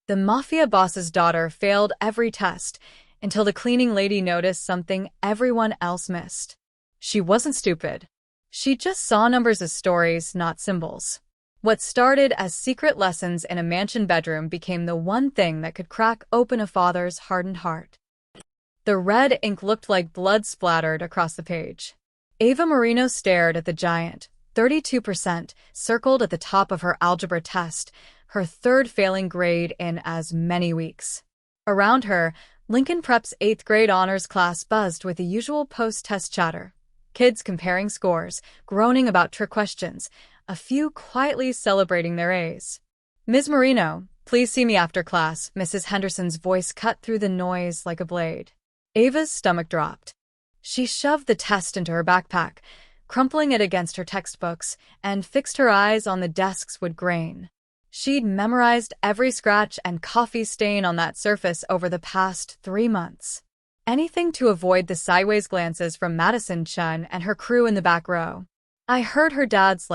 The Mafia boss's daughter failed every test until the cleaning lady noticed something everyone else missed. She wasn't stupid. She just saw numbers as stories, not symbols. What started as secret lessons in a mansion bedroom became the one thing that could crack open a father's hardened heart. The red ink looked like blood splattered across the page. Ava Marino stared at the giant, 32%, circled at the top of her algebra test, her third failing grade in as many weeks. Around her, Lincoln Prep's 8th grade honors class buzzed with the usual post-test chatter. Kids comparing scores, groaning about trick questions, a few quietly celebrating their A's. "Ms. Marino, please see me after class," Mrs. Henderson's voice cut through the noise like a blade. Ava's stomach dropped. She shoved the test into her backpack, crumpling it against her textbooks, and fixed her eyes on the desk's wood grain. She'd memorized every scratch and coffee stain on that surface over the past 3 months. Anything to avoid the sideways glances from Madison Chun and her crew in the back row. "I heard her dad's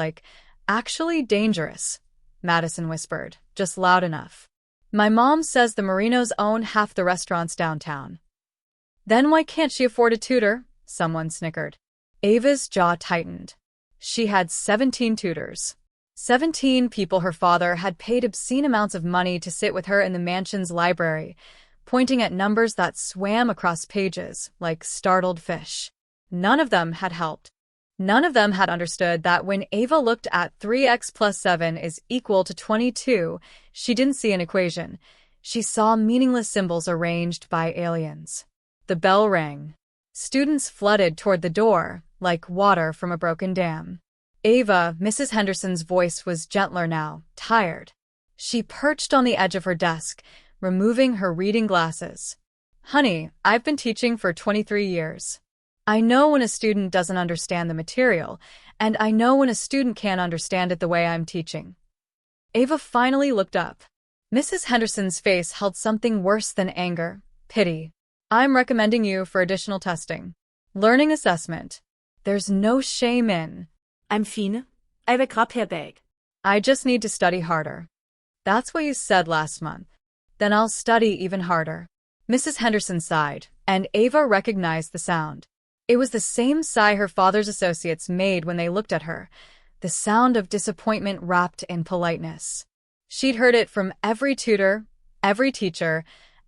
actually dangerous," Madison whispered, just loud enough. "My mom says the Marinos own half the restaurants downtown." "Then why can't she afford a tutor?" someone snickered. Ava's jaw tightened. She had 17 tutors. 17 people her father had paid obscene amounts of money to sit with her in the mansion's library, pointing at numbers that swam across pages like startled fish. None of them had helped. None of them had understood that when Ava looked at 3x plus 7 is equal to 22, she didn't see an equation. She saw meaningless symbols arranged by aliens. The bell rang. Students flooded toward the door, like water from a broken dam. Ava, Mrs. Henderson's voice was gentler now, tired. She perched on the edge of her desk, removing her reading glasses. "Honey, I've been teaching for 23 years. I know when a student doesn't understand the material, and I know when a student can't understand it the way I'm teaching." Ava finally looked up. Mrs. Henderson's face held something worse than anger, pity. "I'm recommending you for additional testing. Learning assessment. There's no shame in." "I'm fine. Avec bag." "I just need to study harder." "That's what you said last month." "Then I'll study even harder." Mrs. Henderson sighed, and Ava recognized the sound. It was the same sigh her father's associates made when they looked at her, the sound of disappointment wrapped in politeness. She'd heard it from every tutor, every teacher,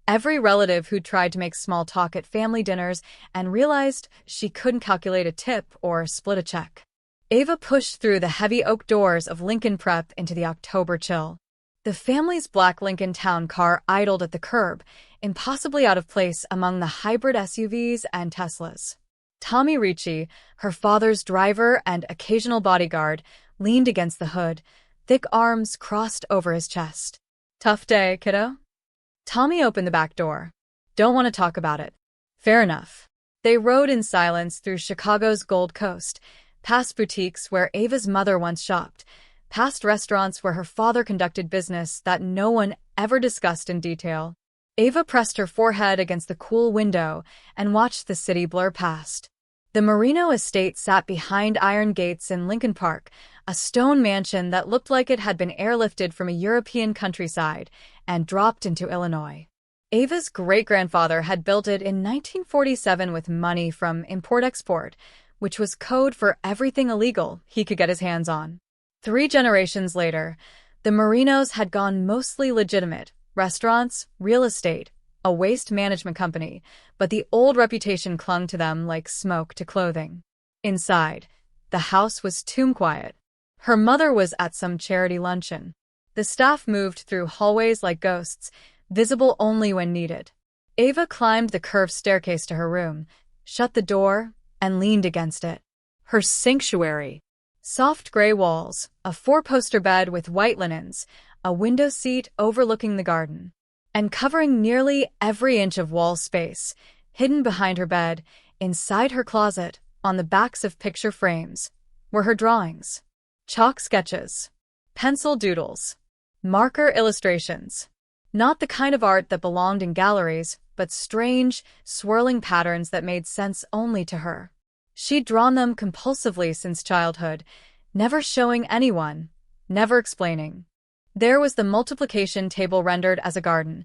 every relative who'd tried to make small talk at family dinners and realized she couldn't calculate a tip or split a check. Ava pushed through the heavy oak doors of Lincoln Prep into the October chill. The family's black Lincoln Town car idled at the curb, impossibly out of place among the hybrid SUVs and Teslas. Tommy Ricci, her father's driver and occasional bodyguard, leaned against the hood, thick arms crossed over his chest. "Tough day, kiddo?" Tommy opened the back door. "Don't want to talk about it." "Fair enough." They rode in silence through Chicago's Gold Coast, past boutiques where Ava's mother once shopped, past restaurants where her father conducted business that no one ever discussed in detail. Ava pressed her forehead against the cool window and watched the city blur past. The Marino estate sat behind iron gates in Lincoln Park, a stone mansion that looked like it had been airlifted from a European countryside and dropped into Illinois. Ava's great-grandfather had built it in 1947 with money from import-export, which was code for everything illegal he could get his hands on. 3 generations later, the Marinos had gone mostly legitimate: restaurants, real estate, a waste management company, but the old reputation clung to them like smoke to clothing. Inside, the house was tomb quiet. Her mother was at some charity luncheon. The staff moved through hallways like ghosts, visible only when needed. Ava climbed the curved staircase to her room, shut the door, and leaned against it. Her sanctuary. Soft gray walls, a 4-poster bed with white linens, a window seat overlooking the garden. And covering nearly every inch of wall space, hidden behind her bed, inside her closet, on the backs of picture frames, were her drawings. Chalk sketches. Pencil doodles. Marker illustrations. Not the kind of art that belonged in galleries, but strange, swirling patterns that made sense only to her. She'd drawn them compulsively since childhood, never showing anyone, never explaining. There was the multiplication table rendered as a garden.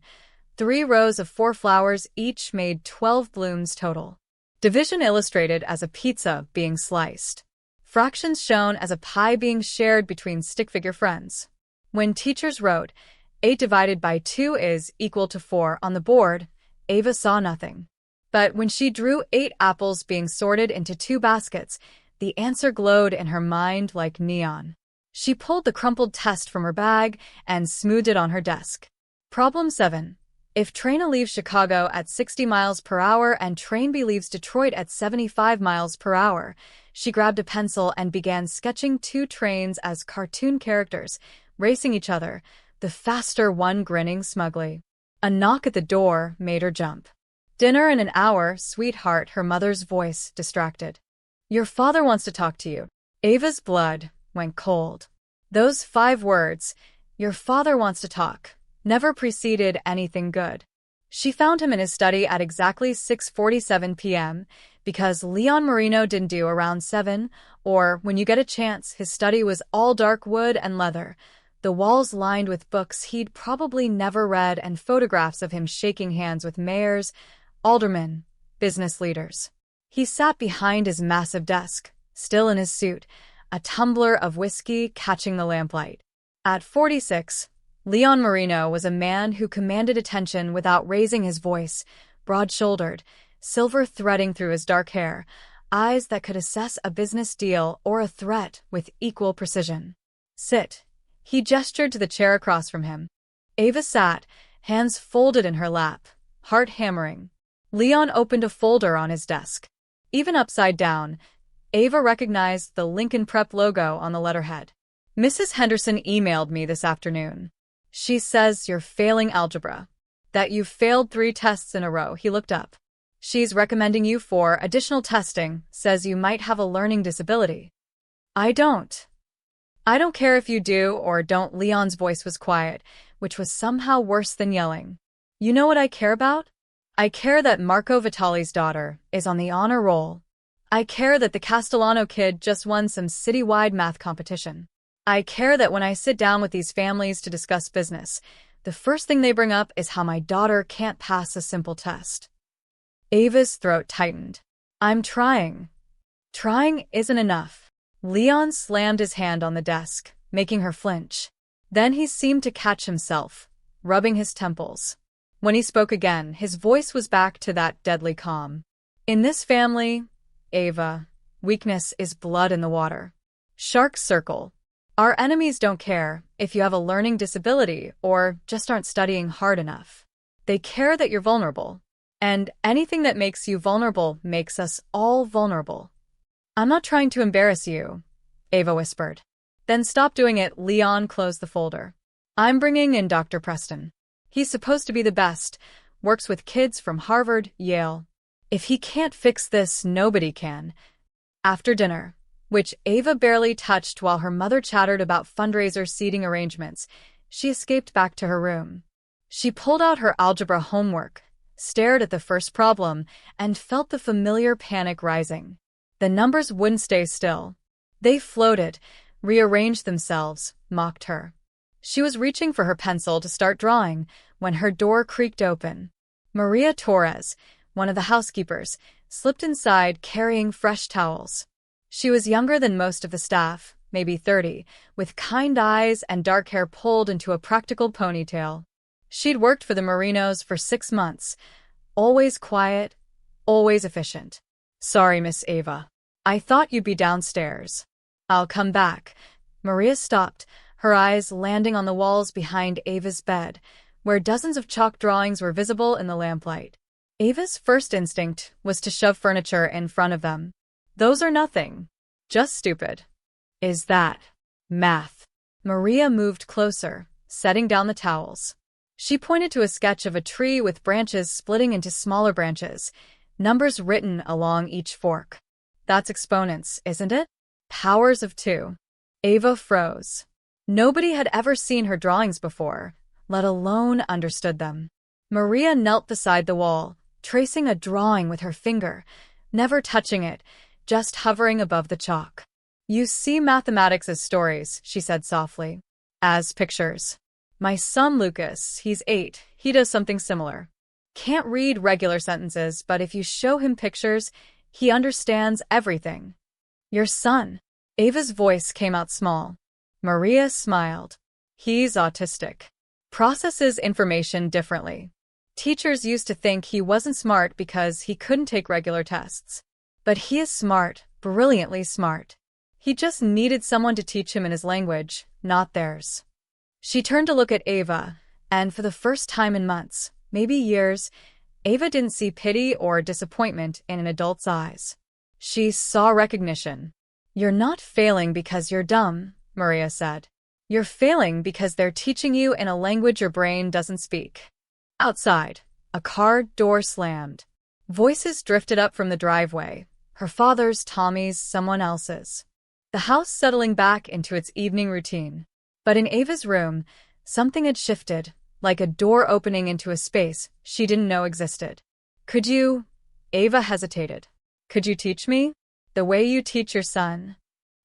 3 rows of 4 flowers each made 12 blooms total. Division illustrated as a pizza being sliced. Fractions shown as a pie being shared between stick-figure friends. When teachers wrote, 8 divided by 2 is equal to 4 on the board, Ava saw nothing. But when she drew 8 apples being sorted into 2 baskets, the answer glowed in her mind like neon. She pulled the crumpled test from her bag and smoothed it on her desk. Problem 7. If train A leaves Chicago at 60 miles per hour and train B leaves Detroit at 75 miles per hour, she grabbed a pencil and began sketching 2 trains as cartoon characters, racing each other, the faster one grinning smugly. A knock at the door made her jump. Dinner in an hour, sweetheart, her mother's voice distracted. Your father wants to talk to you. Ava's blood went cold. Those 5 words, your father wants to talk, never preceded anything good. She found him in his study at exactly 6:47 p.m. because Leon Marino didn't do around 7, or when you get a chance, his study was all dark wood and leather, the walls lined with books he'd probably never read and photographs of him shaking hands with mayors, aldermen, business leaders. He sat behind his massive desk, still in his suit, a tumbler of whiskey catching the lamplight. At 46, Leon Marino was a man who commanded attention without raising his voice, broad-shouldered, silver threading through his dark hair, eyes that could assess a business deal or a threat with equal precision. Sit. He gestured to the chair across from him. Ava sat, hands folded in her lap, heart hammering. Leon opened a folder on his desk. Even upside down, Ava recognized the Lincoln Prep logo on the letterhead. Mrs. Henderson emailed me this afternoon. She says you're failing algebra. That you've failed 3 tests in a row. He looked up. She's recommending you for additional testing, says you might have a learning disability. I don't care if you do or don't. Leon's voice was quiet, which was somehow worse than yelling. You know what I care about? I care that Marco Vitale's daughter is on the honor roll. I care that the Castellano kid just won some citywide math competition. I care that when I sit down with these families to discuss business, the first thing they bring up is how my daughter can't pass a simple test. Ava's throat tightened. I'm trying. Trying isn't enough. Leon slammed his hand on the desk, making her flinch. Then he seemed to catch himself, rubbing his temples. When he spoke again, his voice was back to that deadly calm. In this family, Ava, weakness is blood in the water. Sharks circle. Our enemies don't care if you have a learning disability or just aren't studying hard enough. They care that you're vulnerable. And anything that makes you vulnerable makes us all vulnerable. I'm not trying to embarrass you, Ava whispered. Then stop doing it. Leon closed the folder. I'm bringing in Dr. Preston. He's supposed to be the best, works with kids from Harvard, Yale. If he can't fix this, nobody can. After dinner, which Ava barely touched while her mother chattered about fundraiser seating arrangements, she escaped back to her room. She pulled out her algebra homework, stared at the first problem, and felt the familiar panic rising. The numbers wouldn't stay still. They floated, rearranged themselves, mocked her. She was reaching for her pencil to start drawing when her door creaked open. Maria Torres, one of the housekeepers, slipped inside carrying fresh towels. She was younger than most of the staff, maybe 30, with kind eyes and dark hair pulled into a practical ponytail. She'd worked for the Marinos for 6 months, always quiet, always efficient. Sorry, Miss Ava. I thought you'd be downstairs. I'll come back. Maria stopped, her eyes landing on the walls behind Ava's bed, where dozens of chalk drawings were visible in the lamplight. Ava's first instinct was to shove furniture in front of them. Those are nothing. Just stupid. Is that math? Maria moved closer, setting down the towels. She pointed to a sketch of a tree with branches splitting into smaller branches, numbers written along each fork. That's exponents, isn't it? Powers of 2. Ava froze. Nobody had ever seen her drawings before, let alone understood them. Maria knelt beside the wall, tracing a drawing with her finger, never touching it, just hovering above the chalk. You see mathematics as stories, she said softly. As pictures. My son Lucas, he's 8, he does something similar. Can't read regular sentences, but if you show him pictures, he understands everything. Your son. Ava's voice came out small. Maria smiled. He's autistic. Processes information differently. Teachers used to think he wasn't smart because he couldn't take regular tests. But he is smart, brilliantly smart. He just needed someone to teach him in his language, not theirs. She turned to look at Ava, and for the first time in months, maybe years, Ava didn't see pity or disappointment in an adult's eyes. She saw recognition. You're not failing because you're dumb, Maria said. You're failing because they're teaching you in a language your brain doesn't speak. Outside, a car door slammed. Voices drifted up from the driveway. Her father's, Tommy's, someone else's. The house settling back into its evening routine. But in Ava's room, something had shifted, like a door opening into a space she didn't know existed. Could you? Ava hesitated. Could you teach me? The way you teach your son.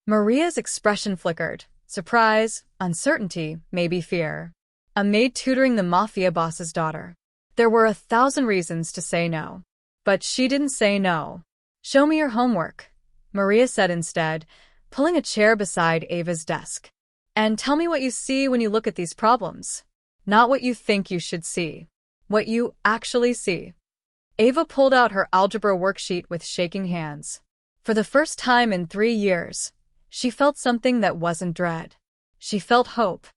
Maria's expression flickered. Surprise, uncertainty, maybe fear. A maid tutoring the Mafia boss's daughter. There were 1,000 reasons to say no. But she didn't say no. Show me your homework, Maria said instead, pulling a chair beside Ava's desk. And tell me what you see when you look at these problems. Not what you think you should see. What you actually see. Ava pulled out her algebra worksheet with shaking hands. For the first time in 3 years, she felt something that wasn't dread. She felt hope.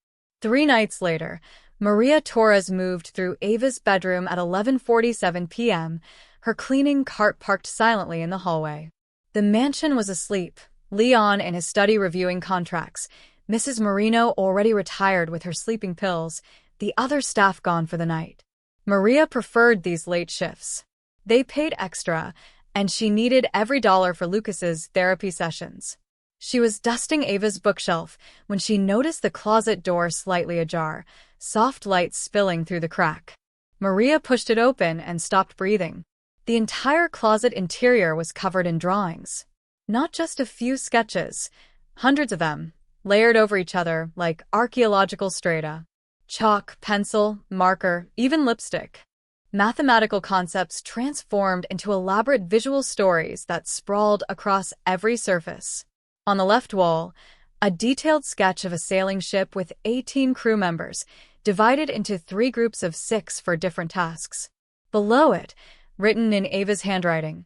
3 nights later, Maria Torres moved through Ava's bedroom at 11:47 p.m., her cleaning cart parked silently in the hallway. The mansion was asleep, Leon in his study reviewing contracts, Mrs. Marino already retired with her sleeping pills, the other staff gone for the night. Maria preferred these late shifts. They paid extra, and she needed every dollar for Lucas's therapy sessions. She was dusting Ava's bookshelf when she noticed the closet door slightly ajar, soft light spilling through the crack. Maria pushed it open and stopped breathing. The entire closet interior was covered in drawings. Not just a few sketches, hundreds of them, layered over each other like archaeological strata. Chalk, pencil, marker, even lipstick. Mathematical concepts transformed into elaborate visual stories that sprawled across every surface. On the left wall, a detailed sketch of a sailing ship with 18 crew members, divided into 3 groups of 6 for different tasks. Below it, written in Ava's handwriting,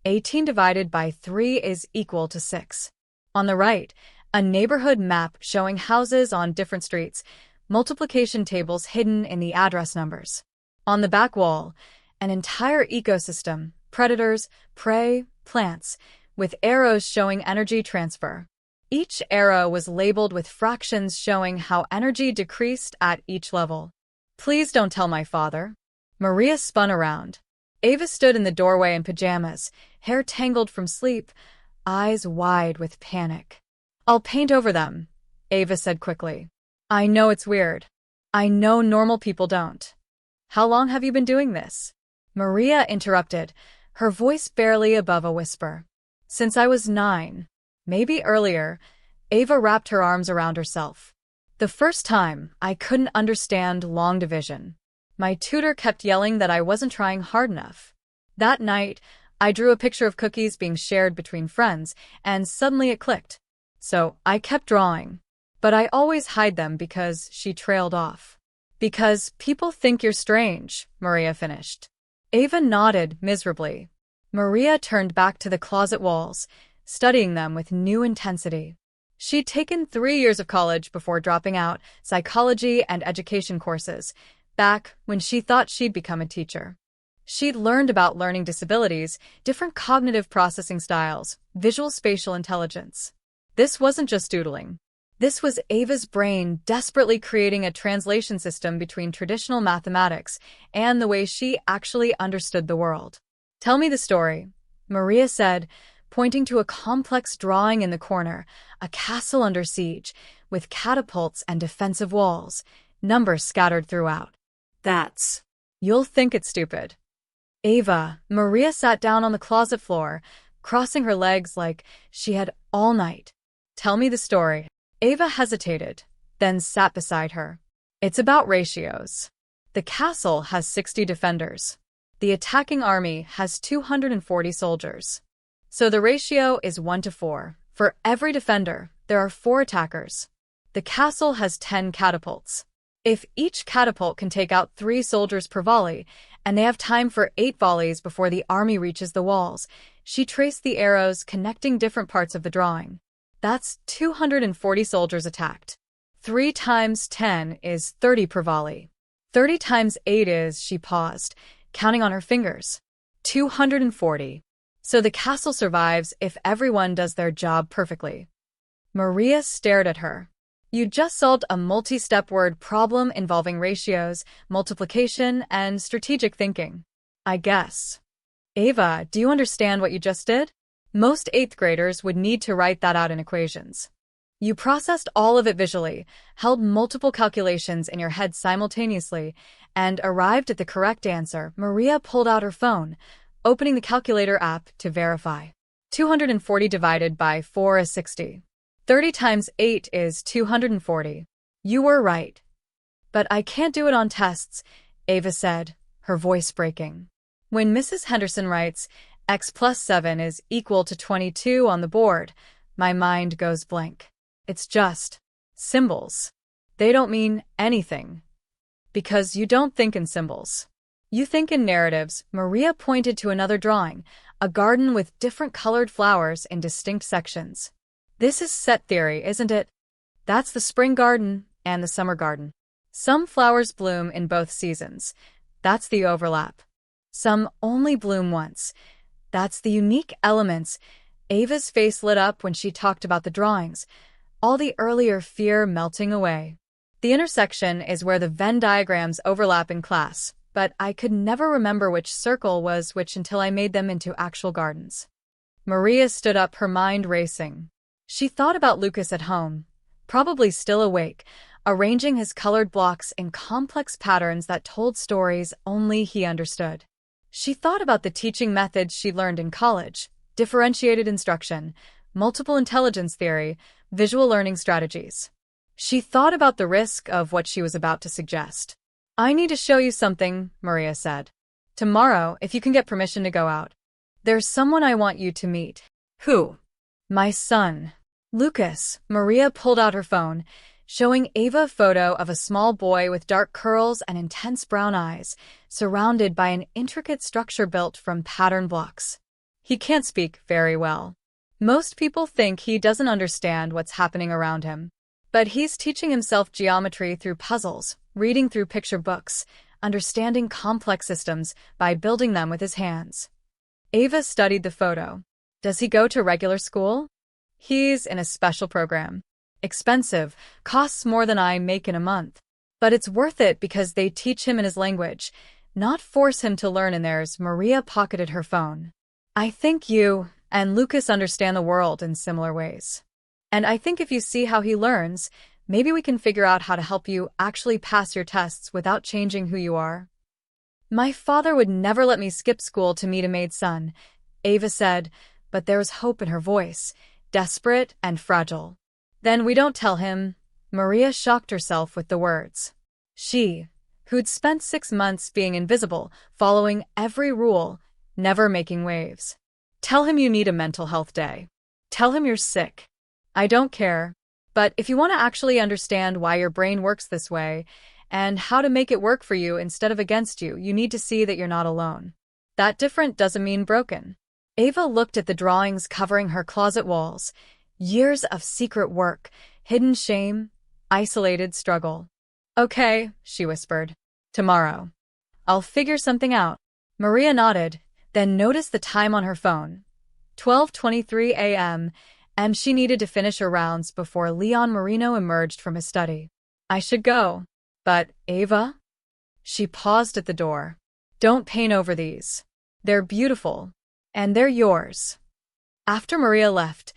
18 divided by 3 is equal to 6. On the right, a neighborhood map showing houses on different streets, multiplication tables hidden in the address numbers. On the back wall, an entire ecosystem, predators, prey, plants, with arrows showing energy transfer. Each arrow was labeled with fractions showing how energy decreased at each level. Please don't tell my father. Maria spun around. Ava stood in the doorway in pajamas, hair tangled from sleep, eyes wide with panic. I'll paint over them, Ava said quickly. I know it's weird. I know normal people don't. How long have you been doing this? Maria interrupted, her voice barely above a whisper. Since I was 9. Maybe earlier, Ava wrapped her arms around herself. The first time, I couldn't understand long division. My tutor kept yelling that I wasn't trying hard enough. That night, I drew a picture of cookies being shared between friends, and suddenly it clicked. So I kept drawing. But I always hide them because she trailed off. Because people think you're strange, Maria finished. Ava nodded miserably. Maria turned back to the closet walls, studying them with new intensity. She'd taken 3 years of college before dropping out psychology and education courses, back when she thought she'd become a teacher. She'd learned about learning disabilities, different cognitive processing styles, visual spatial intelligence. This wasn't just doodling. This was Ava's brain desperately creating a translation system between traditional mathematics and the way she actually understood the world. Tell me the story, Maria said, pointing to a complex drawing in the corner, a castle under siege, with catapults and defensive walls, numbers scattered throughout. That's. You'll think it's stupid. Ava, Maria sat down on the closet floor, crossing her legs like she had all night. Tell me the story. Ava hesitated, then sat beside her. It's about ratios. The castle has 60 defenders. The attacking army has 240 soldiers. So the ratio is 1 to 4. For every defender, there are 4 attackers. The castle has 10 catapults. If each catapult can take out 3 soldiers per volley, and they have time for 8 volleys before the army reaches the walls, she traced the arrows connecting different parts of the drawing. That's 240 soldiers attacked. 3 times 10 is 30 per volley. 30 times 8 is, she paused, counting on her fingers, 240. So the castle survives if everyone does their job perfectly. Maria stared at her. You just solved a multi-step word problem involving ratios, multiplication, and strategic thinking. I guess. Ava, do you understand what you just did? Most 8th graders would need to write that out in equations. You processed all of it visually, held multiple calculations in your head simultaneously, and arrived at the correct answer. Maria pulled out her phone, opening the calculator app to verify. 240 divided by 4 is 60. 30 times 8 is 240. You were right. But I can't do it on tests, Ava said, her voice breaking. When Mrs. Henderson writes, x plus 7 is equal to 22 on the board, my mind goes blank. It's just symbols. They don't mean anything. Because you don't think in symbols. You think in narratives. Maria pointed to another drawing, a garden with different colored flowers in distinct sections. This is set theory, isn't it? That's the spring garden and the summer garden. Some flowers bloom in both seasons. That's the overlap. Some only bloom once. That's the unique elements. Ava's face lit up when she talked about the drawings, all the earlier fear melting away. The intersection is where the Venn diagrams overlap in class, but I could never remember which circle was which until I made them into actual gardens. Maria stood up, her mind racing. She thought about Lucas at home, probably still awake, arranging his colored blocks in complex patterns that told stories only he understood. She thought about the teaching methods she learned in college, differentiated instruction, multiple intelligence theory, visual learning strategies. She thought about the risk of what she was about to suggest. I need to show you something, Maria said. Tomorrow, if you can get permission to go out. There's someone I want you to meet. Who? My son. Lucas. Maria pulled out her phone, showing Ava a photo of a small boy with dark curls and intense brown eyes, surrounded by an intricate structure built from pattern blocks. He can't speak very well. Most people think he doesn't understand what's happening around him. But he's teaching himself geometry through puzzles, reading through picture books, understanding complex systems by building them with his hands. Ava studied the photo. Does he go to regular school? He's in a special program. Expensive, costs more than I make in a month. But it's worth it because they teach him in his language, not force him to learn in theirs. Maria pocketed her phone. I think you and Lucas understand the world in similar ways. And I think if you see how he learns, maybe we can figure out how to help you actually pass your tests without changing who you are. My father would never let me skip school to meet a Maid's son, Ava said, but there was hope in her voice, desperate and fragile. Then we don't tell him. Maria shocked herself with the words. She, who'd spent 6 months being invisible, following every rule, never making waves. Tell him you need a mental health day. Tell him you're sick. I don't care. But if you want to actually understand why your brain works this way, and how to make it work for you instead of against you, you need to see that you're not alone. That different doesn't mean broken. Ava looked at the drawings covering her closet walls. Years of secret work, hidden shame, isolated struggle. Okay, she whispered. Tomorrow. I'll figure something out. Maria nodded, then noticed the time on her phone. 12:23 a.m., and she needed to finish her rounds before Leon Marino emerged from his study. I should go. But, Ava? She paused at the door. Don't paint over these. They're beautiful. And they're yours. After Maria left,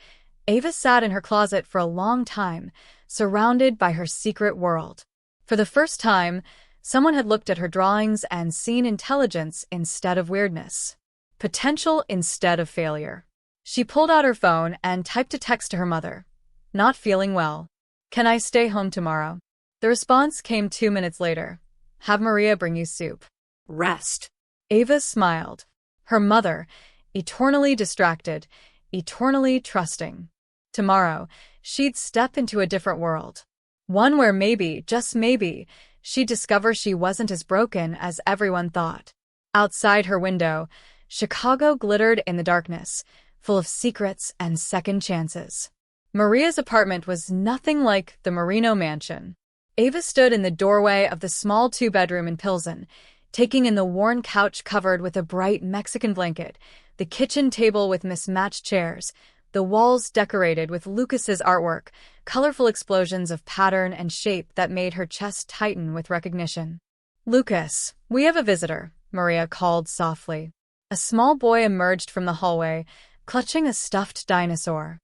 Ava sat in her closet for a long time, surrounded by her secret world. For the first time, someone had looked at her drawings and seen intelligence instead of weirdness. Potential instead of failure. She pulled out her phone and typed a text to her mother. Not feeling well. Can I stay home tomorrow? The response came 2 minutes later. Have Maria bring you soup. Rest. Ava smiled. Her mother, eternally distracted, eternally trusting. Tomorrow, she'd step into a different world. One where maybe, just maybe, she'd discover she wasn't as broken as everyone thought. Outside her window, Chicago glittered in the darkness, full of secrets and second chances. Maria's apartment was nothing like the Marino mansion. Ava stood in the doorway of the small two-bedroom in Pilsen, taking in the worn couch covered with a bright Mexican blanket, the kitchen table with mismatched chairs, the walls decorated with Lucas's artwork, colorful explosions of pattern and shape that made her chest tighten with recognition. Lucas, we have a visitor, Maria called softly. A small boy emerged from the hallway, clutching a stuffed dinosaur.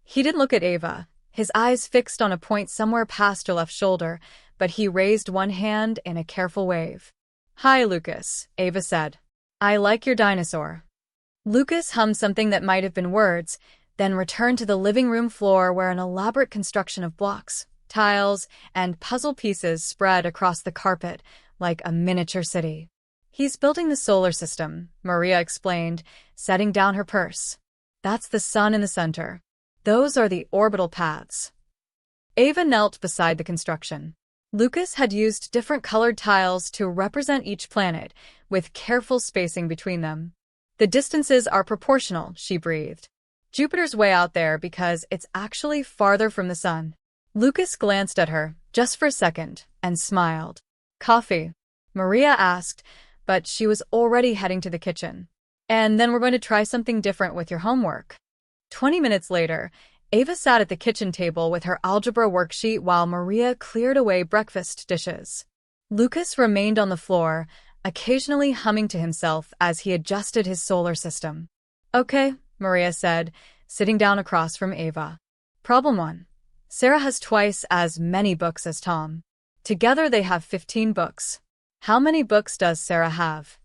He didn't look at Ava, his eyes fixed on a point somewhere past her left shoulder, but he raised one hand in a careful wave. Hi, Lucas, Ava said. I like your dinosaur. Lucas hummed something that might have been words, then returned to the living room floor where an elaborate construction of blocks, tiles, and puzzle pieces spread across the carpet like a miniature city. He's building the solar system, Maria explained, setting down her purse. That's the sun in the center. Those are the orbital paths. Ava knelt beside the construction. Lucas had used different colored tiles to represent each planet, with careful spacing between them. The distances are proportional, she breathed. Jupiter's way out there because it's actually farther from the sun. Lucas glanced at her, just for a second, and smiled. Coffee? Maria asked, but she was already heading to the kitchen. And then we're going to try something different with your homework. 20 minutes later, Ava sat at the kitchen table with her algebra worksheet while Maria cleared away breakfast dishes. Lucas remained on the floor, occasionally humming to himself as he adjusted his solar system. Okay, Maria said, sitting down across from Ava. Problem 1. Sarah has twice as many books as Tom. Together they have 15 books. How many books does Sarah have?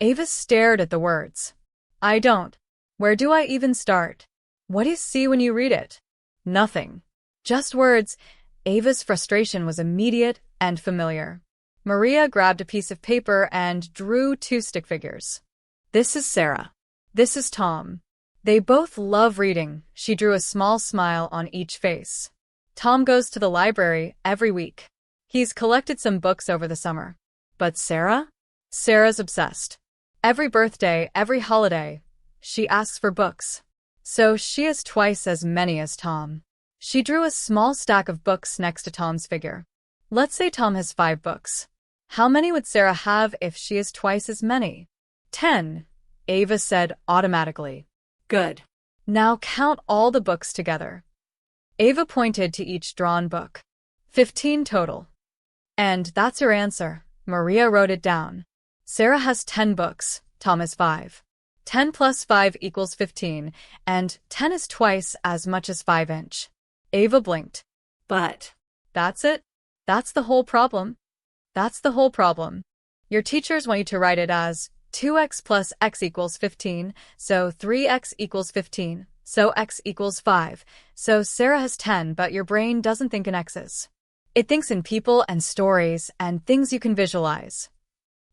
Ava stared at the words. I don't. Where do I even start? What do you see when you read it? Nothing. Just words. Ava's frustration was immediate and familiar. Maria grabbed a piece of paper and drew 2 stick figures. This is Sarah. This is Tom. They both love reading. She drew a small smile on each face. Tom goes to the library every week. He's collected some books over the summer. But Sarah? Sarah's obsessed. Every birthday, every holiday, she asks for books. So she has twice as many as Tom. She drew a small stack of books next to Tom's figure. Let's say Tom has 5 books. How many would Sarah have if she has twice as many? 10, Ava said automatically. Good. Now count all the books together. Ava pointed to each drawn book. 15 total. And that's your answer. Maria wrote it down. Sarah has 10 books, Tom has 5. 10 plus 5 equals 15, and 10 is twice as much as 5". Ava blinked. But that's it? That's the whole problem? That's the whole problem. Your teachers want you to write it as 2x plus x equals 15, so 3x equals 15, so x equals 5. So Sarah has 10, but your brain doesn't think in x's. It thinks in people and stories and things you can visualize.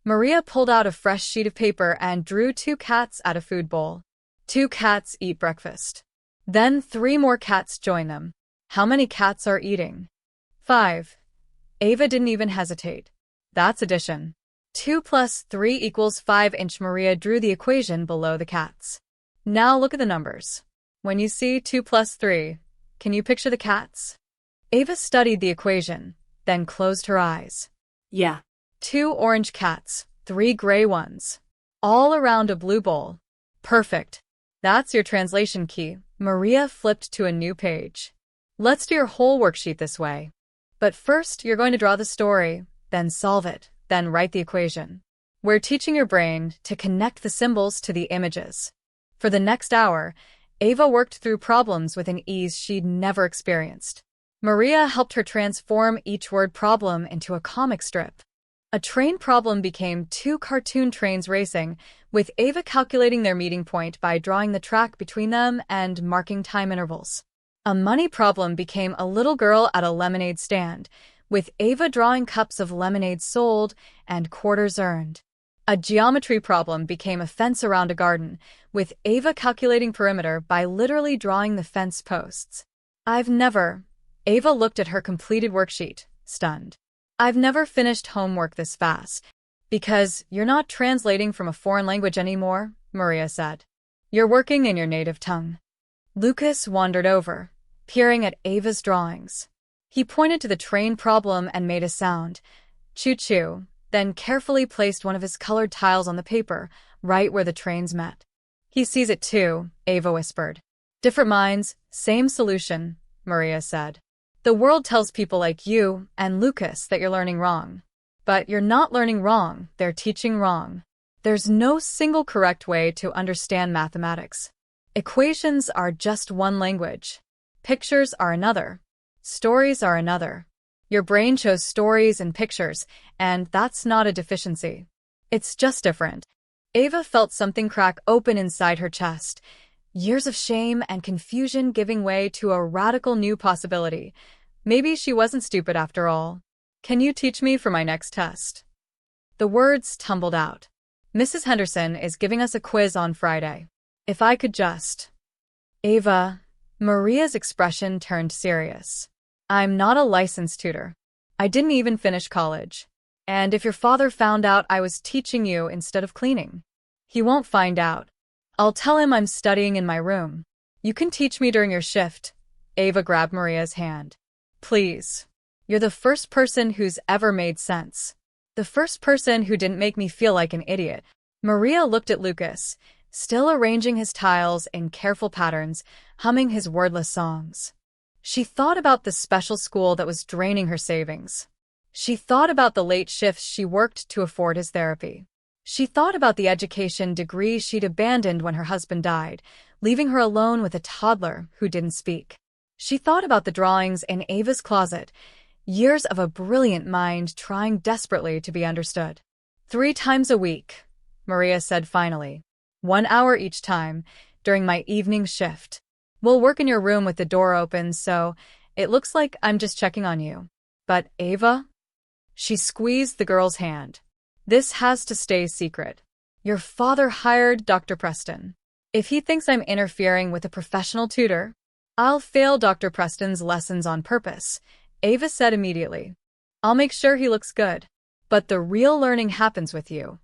Maria pulled out a fresh sheet of paper and drew 2 cats at a food bowl. 2 cats eat breakfast. Then 3 more cats join them. How many cats are eating? 5. Ava didn't even hesitate. That's addition. 2 plus 3 equals 5". Maria drew the equation below the cats. Now look at the numbers. When you see 2 plus 3, can you picture the cats? Ava studied the equation, then closed her eyes. Yeah. 2 orange cats, 3 gray ones. All around a blue bowl. Perfect. That's your translation key. Maria flipped to a new page. Let's do your whole worksheet this way. But first, you're going to draw the story, then solve it, then write the equation. We're teaching your brain to connect the symbols to the images. For the next hour, Ava worked through problems with an ease she'd never experienced. Maria helped her transform each word problem into a comic strip. A train problem became 2 cartoon trains racing, with Ava calculating their meeting point by drawing the track between them and marking time intervals. A money problem became a little girl at a lemonade stand, with Ava drawing cups of lemonade sold and quarters earned. A geometry problem became a fence around a garden, with Ava calculating perimeter by literally drawing the fence posts. Ava looked at her completed worksheet, stunned. I've never finished homework this fast. Because you're not translating from a foreign language anymore, Maria said. You're working in your native tongue. Lucas wandered over, peering at Ava's drawings. He pointed to the train problem and made a sound, choo-choo, then carefully placed one of his colored tiles on the paper, right where the trains met. He sees it too, Ava whispered. Different minds, same solution, Maria said. The world tells people like you and Lucas that you're learning wrong. But you're not learning wrong, they're teaching wrong. There's no single correct way to understand mathematics. Equations are just one language. Pictures are another. Stories are another. Your brain chose stories and pictures, and that's not a deficiency. It's just different. Ava felt something crack open inside her chest. Years of shame and confusion giving way to a radical new possibility. Maybe she wasn't stupid after all. Can you teach me for my next test? The words tumbled out. Mrs. Henderson is giving us a quiz on Friday. If I could just... Ava, Maria's expression turned serious. I'm not a licensed tutor. I didn't even finish college. And if your father found out I was teaching you instead of cleaning, he won't find out. I'll tell him I'm studying in my room. You can teach me during your shift. Ava grabbed Maria's hand. Please. You're the first person who's ever made sense. The first person who didn't make me feel like an idiot. Maria looked at Lucas, still arranging his tiles in careful patterns, humming his wordless songs. She thought about the special school that was draining her savings. She thought about the late shifts she worked to afford his therapy. She thought about the education degree she'd abandoned when her husband died, leaving her alone with a toddler who didn't speak. She thought about the drawings in Ava's closet, years of a brilliant mind trying desperately to be understood. 3 times a week, Maria said finally. 1 hour each time, during my evening shift. We'll work in your room with the door open, so it looks like I'm just checking on you. But Ava? She squeezed the girl's hand. This has to stay secret. Your father hired Dr. Preston. If he thinks I'm interfering with a professional tutor, I'll fail Dr. Preston's lessons on purpose, Ava said immediately. I'll make sure he looks good. But the real learning happens with you.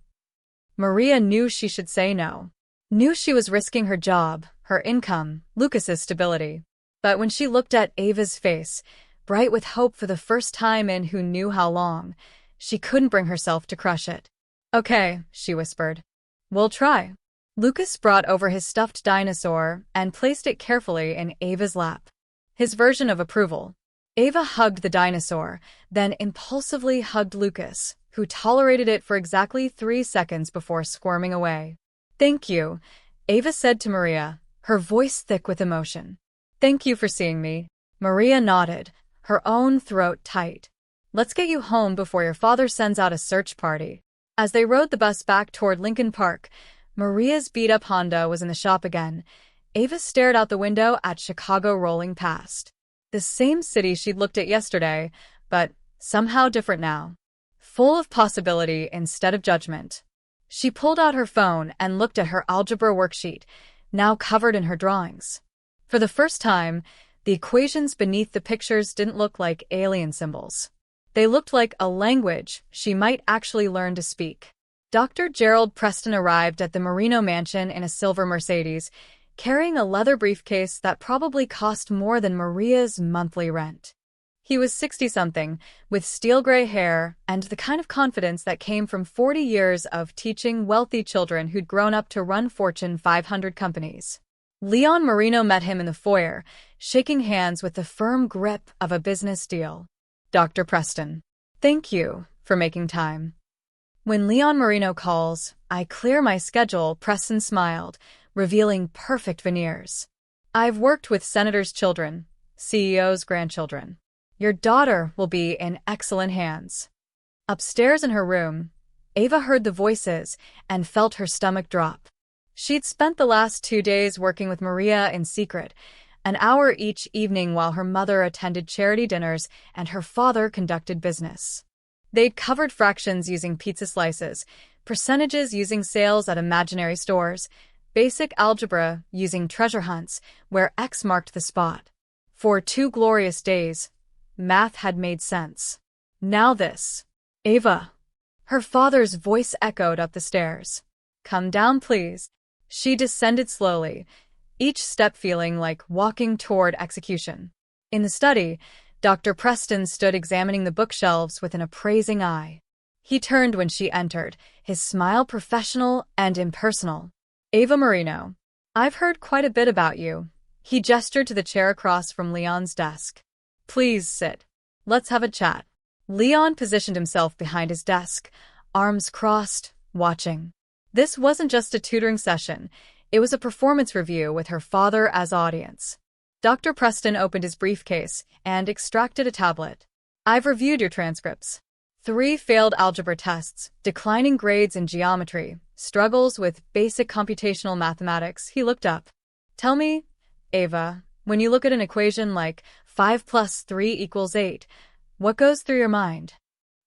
Maria knew she should say no. Knew she was risking her job, her income, Lucas's stability. But when she looked at Ava's face, bright with hope for the first time in who knew how long, she couldn't bring herself to crush it. Okay, she whispered. We'll try. Lucas brought over his stuffed dinosaur and placed it carefully in Ava's lap. His version of approval. Ava hugged the dinosaur, then impulsively hugged Lucas, who tolerated it for exactly 3 seconds before squirming away. Thank you, Ava said to Maria, her voice thick with emotion. Thank you for seeing me. Maria nodded, her own throat tight. Let's get you home before your father sends out a search party. As they rode the bus back toward Lincoln Park, Maria's beat-up Honda was in the shop again. Ava stared out the window at Chicago rolling past. The same city she'd looked at yesterday, but somehow different now. Full of possibility instead of judgment. She pulled out her phone and looked at her algebra worksheet, now covered in her drawings. For the first time, the equations beneath the pictures didn't look like alien symbols. They looked like a language she might actually learn to speak. Dr. Gerald Preston arrived at the Marino mansion in a silver Mercedes, carrying a leather briefcase that probably cost more than Maria's monthly rent. He was 60-something, with steel-gray hair and the kind of confidence that came from 40 years of teaching wealthy children who'd grown up to run Fortune 500 companies. Leon Marino met him in the foyer, shaking hands with the firm grip of a business deal. Dr. Preston, thank you for making time. When Leon Marino calls, I clear my schedule, Preston smiled, revealing perfect veneers. I've worked with senators' children, CEOs' grandchildren. Your daughter will be in excellent hands. Upstairs in her room, Ava heard the voices and felt her stomach drop. She'd spent the last 2 days working with Maria in secret, an hour each evening while her mother attended charity dinners and her father conducted business. They'd covered fractions using pizza slices, percentages using sales at imaginary stores, basic algebra using treasure hunts where X marked the spot. For 2 glorious days, math had made sense. Now this. Ava. Her father's voice echoed up the stairs. Come down, please. She descended slowly, each step feeling like walking toward execution. In the study, Dr. Preston stood examining the bookshelves with an appraising eye. He turned when she entered, his smile professional and impersonal. Ava Marino, I've heard quite a bit about you. He gestured to the chair across from Leon's desk. Please sit. Let's have a chat. Leon positioned himself behind his desk, arms crossed, watching. This wasn't just a tutoring session. It was a performance review with her father as audience. Dr. Preston opened his briefcase and extracted a tablet. I've reviewed your transcripts. 3 failed algebra tests, declining grades in geometry, struggles with basic computational mathematics. He looked up. Tell me, Ava, when you look at an equation like 5 plus 3 equals 8, what goes through your mind?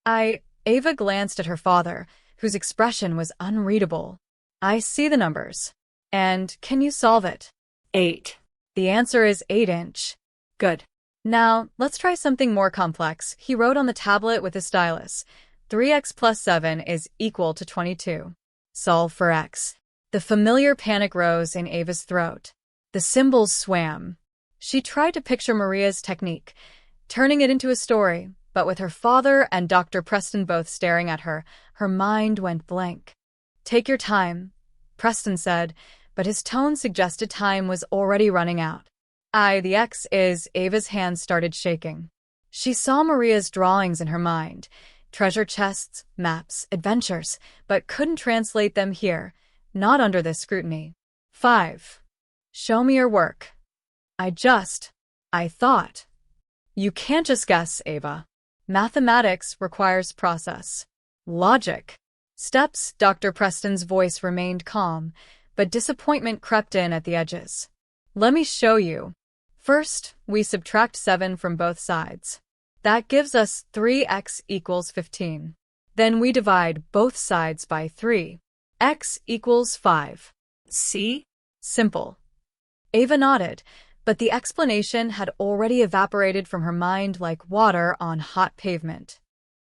Ava glanced at her father, whose expression was unreadable. I see the numbers. And can you solve it? 8. The answer is 8-inch. Good. Now, let's try something more complex. He wrote on the tablet with a stylus. 3x plus 7 is equal to 22. Solve for x. The familiar panic rose in Ava's throat. The symbols swam. She tried to picture Maria's technique, turning it into a story, but with her father and Dr. Preston both staring at her, her mind went blank. Take your time, Preston said, but his tone suggested time was already running out. The X is, Ava's hands started shaking. She saw Maria's drawings in her mind, treasure chests, maps, adventures, but couldn't translate them here, not under this scrutiny. 5. Show me your work. I thought. You can't just guess, Ava. Mathematics requires process. Logic. Steps. Dr. Preston's voice remained calm, but disappointment crept in at the edges. Let me show you. First, we subtract 7 from both sides. That gives us 3x equals 15. Then we divide both sides by 3. X equals 5. See? Simple. Ava nodded, but the explanation had already evaporated from her mind like water on hot pavement.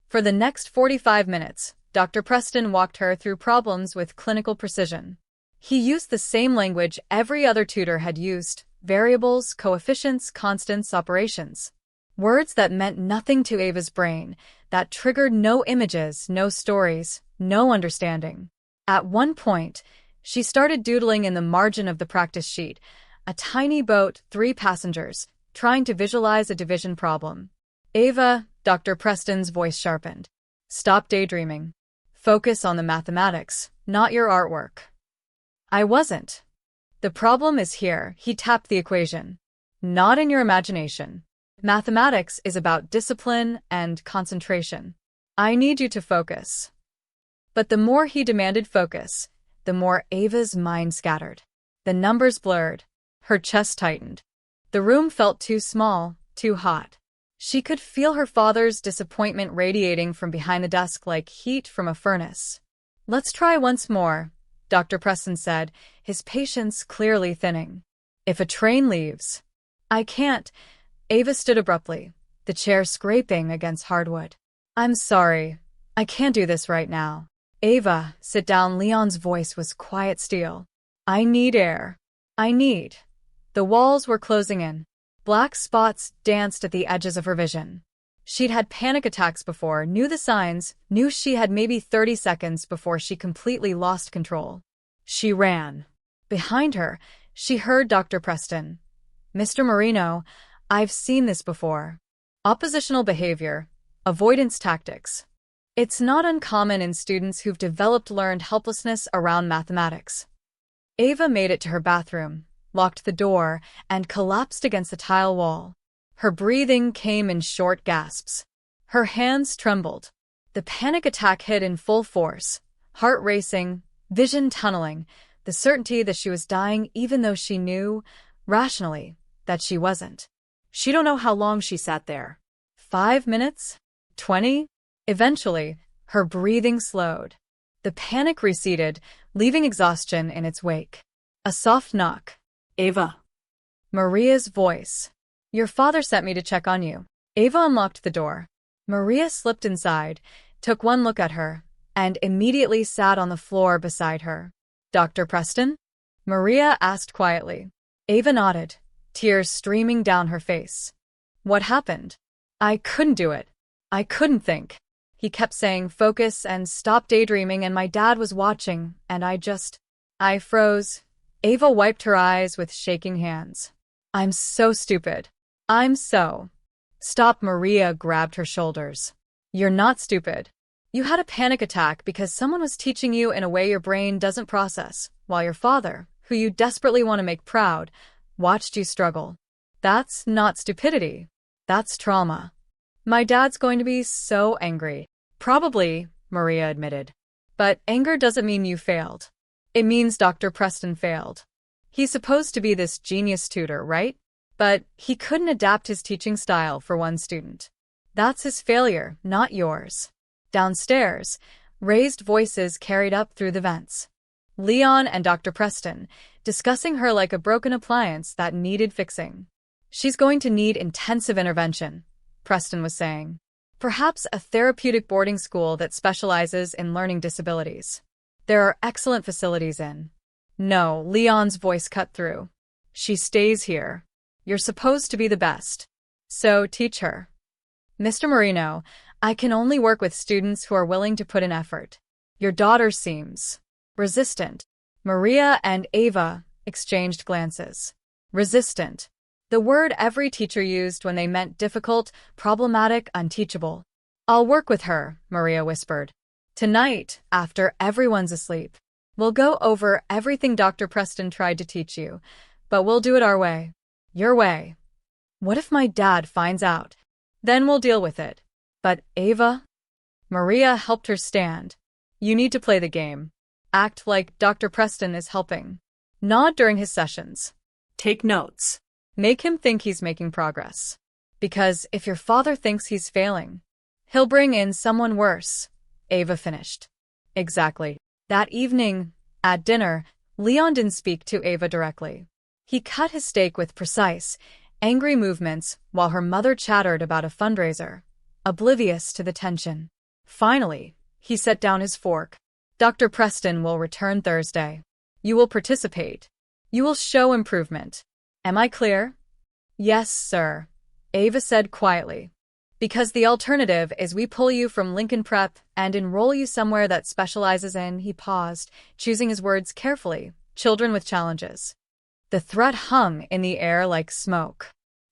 For the next 45 minutes, Dr. Preston walked her through problems with clinical precision. He used the same language every other tutor had used: variables, coefficients, constants, operations. Words that meant nothing to Ava's brain, that triggered no images, no stories, no understanding. At one point, she started doodling in the margin of the practice sheet, a tiny boat, 3 passengers, trying to visualize a division problem. Ava, Dr. Preston's voice sharpened. Stop daydreaming. Focus on the mathematics, not your artwork. I wasn't. The problem is here, he tapped the equation. Not in your imagination. Mathematics is about discipline and concentration. I need you to focus. But the more he demanded focus, the more Ava's mind scattered. The numbers blurred. Her chest tightened. The room felt too small, too hot. She could feel her father's disappointment radiating from behind the desk like heat from a furnace. Let's try once more, Dr. Preston said, his patience clearly thinning. If a train leaves. I can't. Ava stood abruptly, the chair scraping against hardwood. I'm sorry. I can't do this right now. Ava, sit down. Leon's voice was quiet steel. I need air. The walls were closing in. Black spots danced at the edges of her vision. She'd had panic attacks before, knew the signs, knew she had maybe 30 seconds before she completely lost control. She ran. Behind her, she heard Dr. Preston. Mr. Marino, I've seen this before. Oppositional behavior, avoidance tactics. It's not uncommon in students who've developed learned helplessness around mathematics. Ava made it to her bathroom, locked the door, and collapsed against the tile wall. Her breathing came in short gasps. Her hands trembled. The panic attack hit in full force, heart racing, vision tunneling, the certainty that she was dying even though she knew, rationally, that she wasn't. She don't know how long she sat there. 5 minutes? 20? Eventually, her breathing slowed. The panic receded, leaving exhaustion in its wake. A soft knock. Ava. Maria's voice. Your father sent me to check on you. Ava unlocked the door. Maria slipped inside, took one look at her, and immediately sat on the floor beside her. Dr. Preston? Maria asked quietly. Ava nodded, tears streaming down her face. What happened? I couldn't do it. I couldn't think. He kept saying focus and stop daydreaming, and my dad was watching, and I froze. Ava wiped her eyes with shaking hands. I'm so stupid. Stop. Maria grabbed her shoulders. You're not stupid. You had a panic attack because someone was teaching you in a way your brain doesn't process, while your father, who you desperately want to make proud, watched you struggle. That's not stupidity. That's trauma. My dad's going to be so angry. Probably, Maria admitted. But anger doesn't mean you failed. It means Dr. Preston failed. He's supposed to be this genius tutor, right? But he couldn't adapt his teaching style for one student. That's his failure, not yours. Downstairs, raised voices carried up through the vents. Leon and Dr. Preston, discussing her like a broken appliance that needed fixing. She's going to need intensive intervention, Preston was saying. Perhaps a therapeutic boarding school that specializes in learning disabilities. There are excellent facilities in. No, Leon's voice cut through. She stays here. You're supposed to be the best. So teach her. Mr. Marino, I can only work with students who are willing to put in effort. Your daughter seems resistant. Maria and Ava exchanged glances. Resistant. The word every teacher used when they meant difficult, problematic, unteachable. I'll work with her, Maria whispered. Tonight, after everyone's asleep, we'll go over everything Dr. Preston tried to teach you, but we'll do it our way. Your way. What if my dad finds out? Then we'll deal with it. But Ava? Maria helped her stand. You need to play the game. Act like Dr. Preston is helping. Nod during his sessions. Take notes. Make him think he's making progress. Because if your father thinks he's failing, he'll bring in someone worse. Ava finished. Exactly. That evening, at dinner, Leon didn't speak to Ava directly. He cut his steak with precise, angry movements while her mother chattered about a fundraiser, oblivious to the tension. Finally, he set down his fork. Dr. Preston will return Thursday. You will participate. You will show improvement. Am I clear? Yes, sir, Ava said quietly. Because the alternative is we pull you from Lincoln Prep and enroll you somewhere that specializes in, he paused, choosing his words carefully, children with challenges. The threat hung in the air like smoke.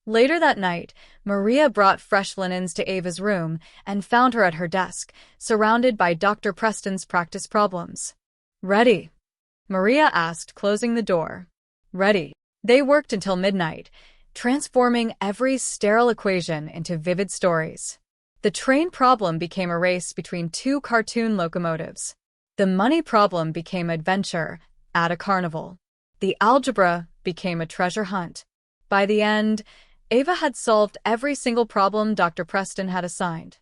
Later that night, Maria brought fresh linens to Ava's room and found her at her desk, surrounded by Dr. Preston's practice problems. Ready? Maria asked, closing the door. Ready. They worked until midnight, transforming every sterile equation into vivid stories. The train problem became a race between two cartoon locomotives. The money problem became adventure at a carnival. The algebra became a treasure hunt. By the end, Ava had solved every single problem Dr. Preston had assigned.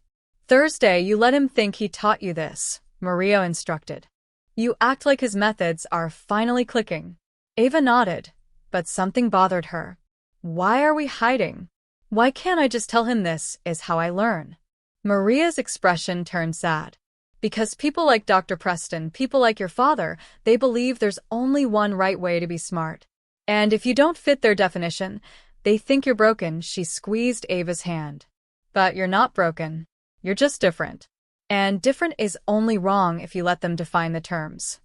Thursday, you let him think he taught you this, Maria instructed. You act like his methods are finally clicking. Ava nodded, but something bothered her. Why are we hiding? Why can't I just tell him this is how I learn? Maria's expression turned sad. Because people like Dr. Preston, people like your father, they believe there's only one right way to be smart. And if you don't fit their definition, they think you're broken. She squeezed Ava's hand. But you're not broken. You're just different. And different is only wrong if you let them define the terms.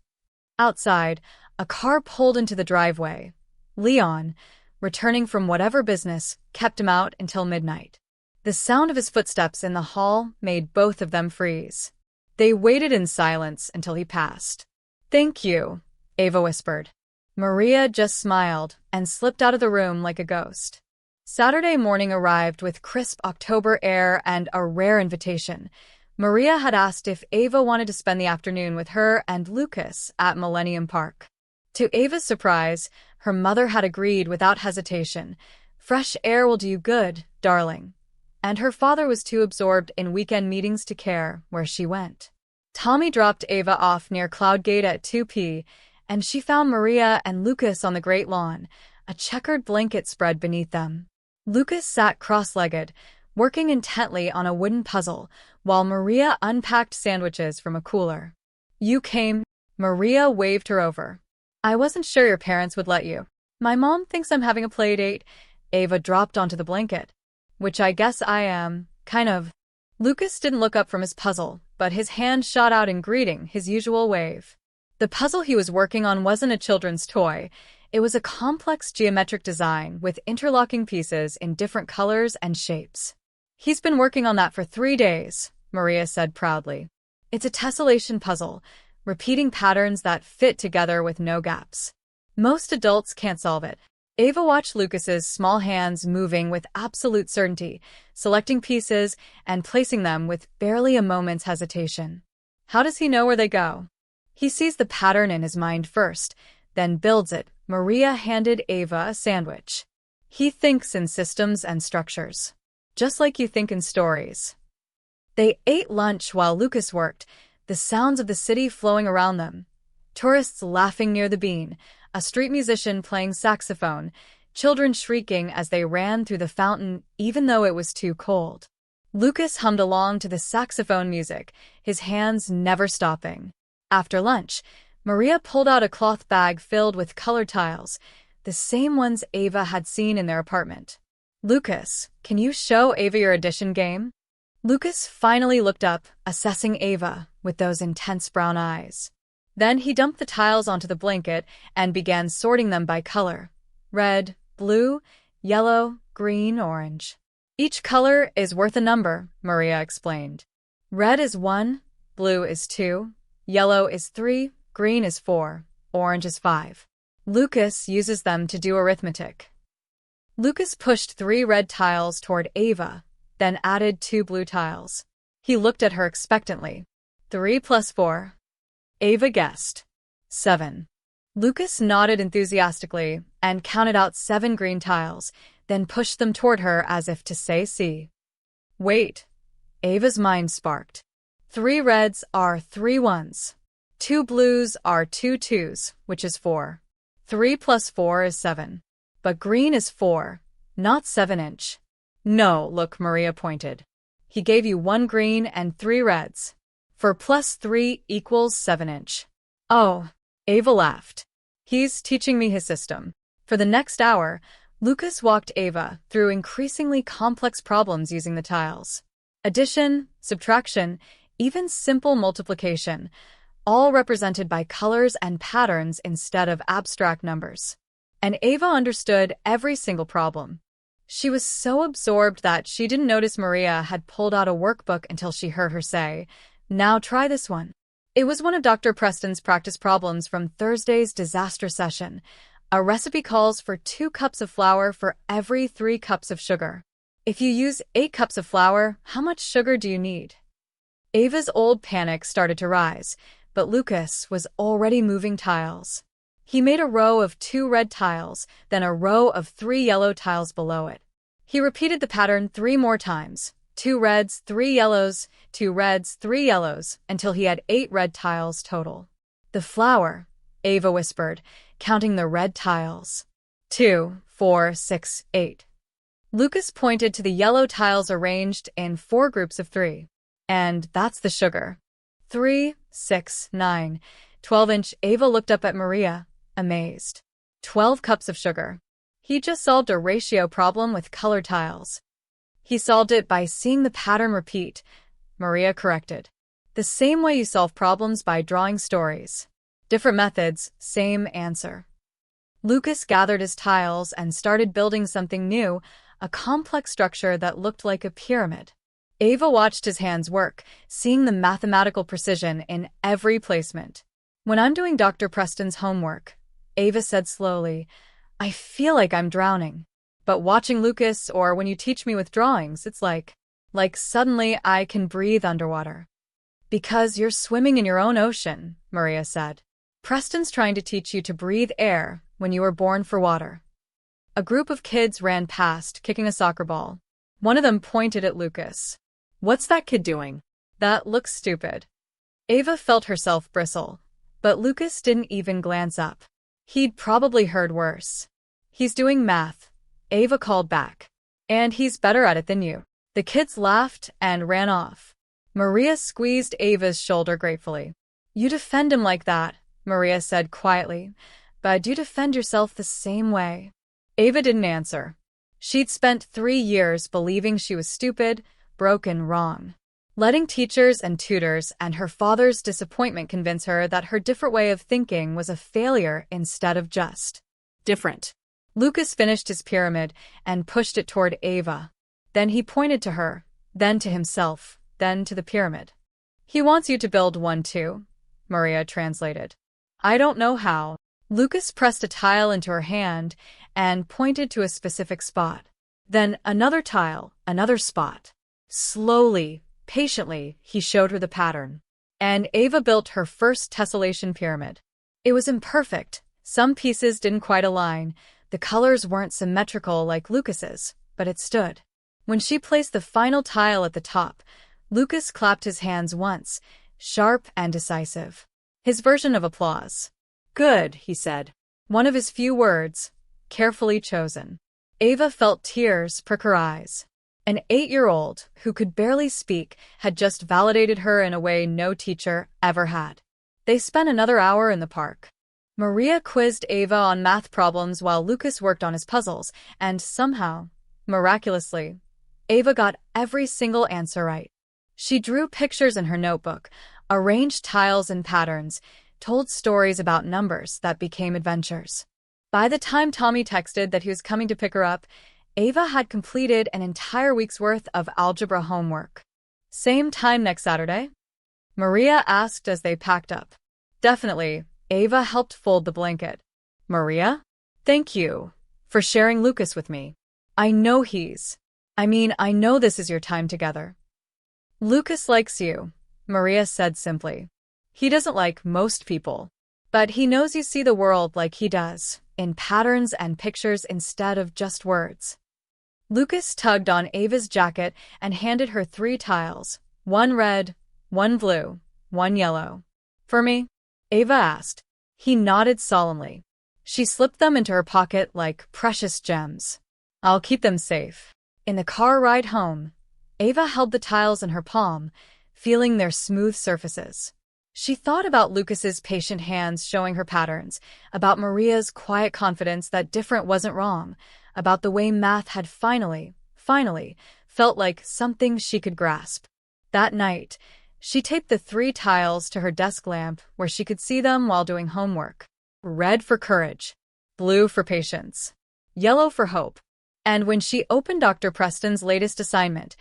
Outside, a car pulled into the driveway. Leon, returning from whatever business, kept him out until midnight. The sound of his footsteps in the hall made both of them freeze. They waited in silence until he passed. Thank you, Ava whispered. Maria just smiled and slipped out of the room like a ghost. Saturday morning arrived with crisp October air and a rare invitation. Maria had asked if Ava wanted to spend the afternoon with her and Lucas at Millennium Park. To Ava's surprise, her mother had agreed without hesitation, Fresh air will do you good, darling. And her father was too absorbed in weekend meetings to care where she went. Tommy dropped Ava off near Cloudgate at 2 p, and she found Maria and Lucas on the great lawn, a checkered blanket spread beneath them. Lucas sat cross-legged, working intently on a wooden puzzle, while Maria unpacked sandwiches from a cooler. You came? Maria waved her over. I wasn't sure your parents would let you. My mom thinks I'm having a play date. Ava dropped onto the blanket. Which I guess I am, kind of. Lucas didn't look up from his puzzle, but his hand shot out in greeting, his usual wave. The puzzle he was working on wasn't a children's toy. It was a complex geometric design with interlocking pieces in different colors and shapes. He's been working on that for 3 days, Maria said proudly. It's a tessellation puzzle, repeating patterns that fit together with no gaps. Most adults can't solve it. Ava watched Lucas's small hands moving with absolute certainty, selecting pieces and placing them with barely a moment's hesitation. How does he know where they go? He sees the pattern in his mind first, then builds it. Maria handed Ava a sandwich. He thinks in systems and structures, just like you think in stories. They ate lunch while Lucas worked, the sounds of the city flowing around them. Tourists laughing near the bean, a street musician playing saxophone, children shrieking as they ran through the fountain even though it was too cold. Lucas hummed along to the saxophone music, his hands never stopping. After lunch, Maria pulled out a cloth bag filled with colored tiles, the same ones Ava had seen in their apartment. Lucas, can you show Ava your addition game? Lucas finally looked up, assessing Ava with those intense brown eyes. Then he dumped the tiles onto the blanket and began sorting them by color. Red, blue, yellow, green, orange. Each color is worth a number, Maria explained. Red is 1, blue is 2, yellow is 3, green is 4, orange is 5. Lucas uses them to do arithmetic. Lucas pushed 3 red tiles toward Ava, then added 2 blue tiles. He looked at her expectantly. 3 plus 4. Ava guessed. 7. Lucas nodded enthusiastically and counted out 7 green tiles, then pushed them toward her as if to say see. Wait. Ava's mind sparked. 3 reds are 3 ones. 2 blues are 2 twos, which is 4. 3 plus 4 is 7. But green is 4, not 7-inch. No, look, Maria pointed. He gave you 1 green and 3 reds. 4 plus 3 equals 7-inch. Oh, Ava laughed. He's teaching me his system. For the next hour, Lucas walked Ava through increasingly complex problems using the tiles. Addition, subtraction, even simple multiplication, all represented by colors and patterns instead of abstract numbers. And Ava understood every single problem. She was so absorbed that she didn't notice Maria had pulled out a workbook until she heard her say, "Now try this one." It was one of Dr. Preston's practice problems from Thursday's disaster session. A recipe calls for 2 cups of flour for every 3 cups of sugar. If you use 8 cups of flour, how much sugar do you need? Ava's old panic started to rise, but Lucas was already moving tiles. He made a row of 2 red tiles, then a row of 3 yellow tiles below it. He repeated the pattern 3 more times. 2 reds, 3 yellows, 2 reds, 3 yellows, until he had 8 red tiles total. The flour, Ava whispered, counting the red tiles. 2, 4, 6, 8. Lucas pointed to the yellow tiles arranged in 4 groups of 3. And that's the sugar. 3, 6, 9, 12-inch. Ava looked up at Maria, amazed. 12 cups of sugar. He just solved a ratio problem with colored tiles. He solved it by seeing the pattern repeat, Maria corrected. The same way you solve problems by drawing stories. Different methods, same answer. Lucas gathered his tiles and started building something new, a complex structure that looked like a pyramid. Ava watched his hands work, seeing the mathematical precision in every placement. When I'm doing Dr. Preston's homework, Ava said slowly, I feel like I'm drowning. But watching Lucas or when you teach me with drawings, it's like suddenly I can breathe underwater. Because you're swimming in your own ocean, Maria said. Preston's trying to teach you to breathe air when you were born for water. A group of kids ran past, kicking a soccer ball. One of them pointed at Lucas. What's that kid doing? That looks stupid. Ava felt herself bristle, but Lucas didn't even glance up. He'd probably heard worse. He's doing math, Ava called back. And he's better at it than you. The kids laughed and ran off. Maria squeezed Ava's shoulder gratefully. You defend him like that, Maria said quietly, but you defend yourself the same way. Ava didn't answer. She'd spent 3 years believing she was stupid, broken, wrong. Letting teachers and tutors and her father's disappointment convince her that her different way of thinking was a failure instead of just Different. Lucas finished his pyramid and pushed it toward Ava. Then he pointed to her, then to himself, then to the pyramid. He wants you to build one too, Maria translated. I don't know how. Lucas pressed a tile into her hand and pointed to a specific spot. Then another tile, another spot. Slowly, patiently, he showed her the pattern. And Ava built her first tessellation pyramid. It was imperfect. Some pieces didn't quite align. The colors weren't symmetrical like Lucas's, but it stood. When she placed the final tile at the top, Lucas clapped his hands once, sharp and decisive. His version of applause. Good, he said. One of his few words, carefully chosen. Ava felt tears prick her eyes. An 8-year-old, who could barely speak, had just validated her in a way no teacher ever had. They spent another hour in the park. Maria quizzed Ava on math problems while Lucas worked on his puzzles, and somehow, miraculously, Ava got every single answer right. She drew pictures in her notebook, arranged tiles and patterns, told stories about numbers that became adventures. By the time Tommy texted that he was coming to pick her up, Ava had completed an entire week's worth of algebra homework. Same time next Saturday? Maria asked as they packed up. Definitely, Ava helped fold the blanket. Maria? Thank you for sharing Lucas with me. I know I know this is your time together. Lucas likes you, Maria said simply. He doesn't like most people, but he knows you see the world like he does, in patterns and pictures instead of just words. Lucas tugged on Ava's jacket and handed her 3 tiles, one red, one blue, one yellow. For me? Ava asked. He nodded solemnly. She slipped them into her pocket like precious gems. I'll keep them safe. In the car ride home, Ava held the tiles in her palm, feeling their smooth surfaces. She thought about Lucas's patient hands showing her patterns, about Maria's quiet confidence that different wasn't wrong, about the way math had finally felt like something she could grasp. That night, she taped the 3 tiles to her desk lamp where she could see them while doing homework. Red for courage, blue for patience, yellow for hope. And when she opened Dr. Preston's latest assignment,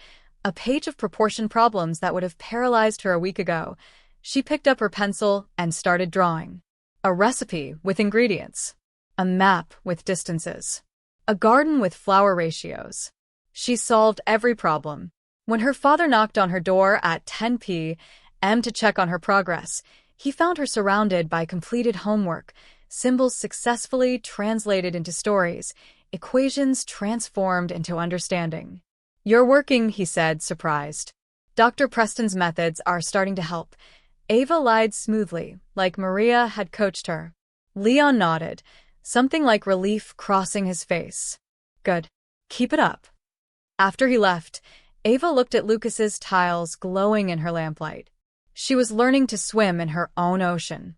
a page of proportion problems that would have paralyzed her a week ago, she picked up her pencil and started drawing. A recipe with ingredients, a map with distances, a garden with flower ratios. She solved every problem. When her father knocked on her door at 10 p.m. to check on her progress, he found her surrounded by completed homework, symbols successfully translated into stories, equations transformed into understanding. You're working, he said, surprised. Dr. Preston's methods are starting to help. Ava lied smoothly, like Maria had coached her. Leon nodded, something like relief crossing his face. Good. Keep it up. After he left, Ava looked at Lucas's tiles glowing in her lamplight. She was learning to swim in her own ocean.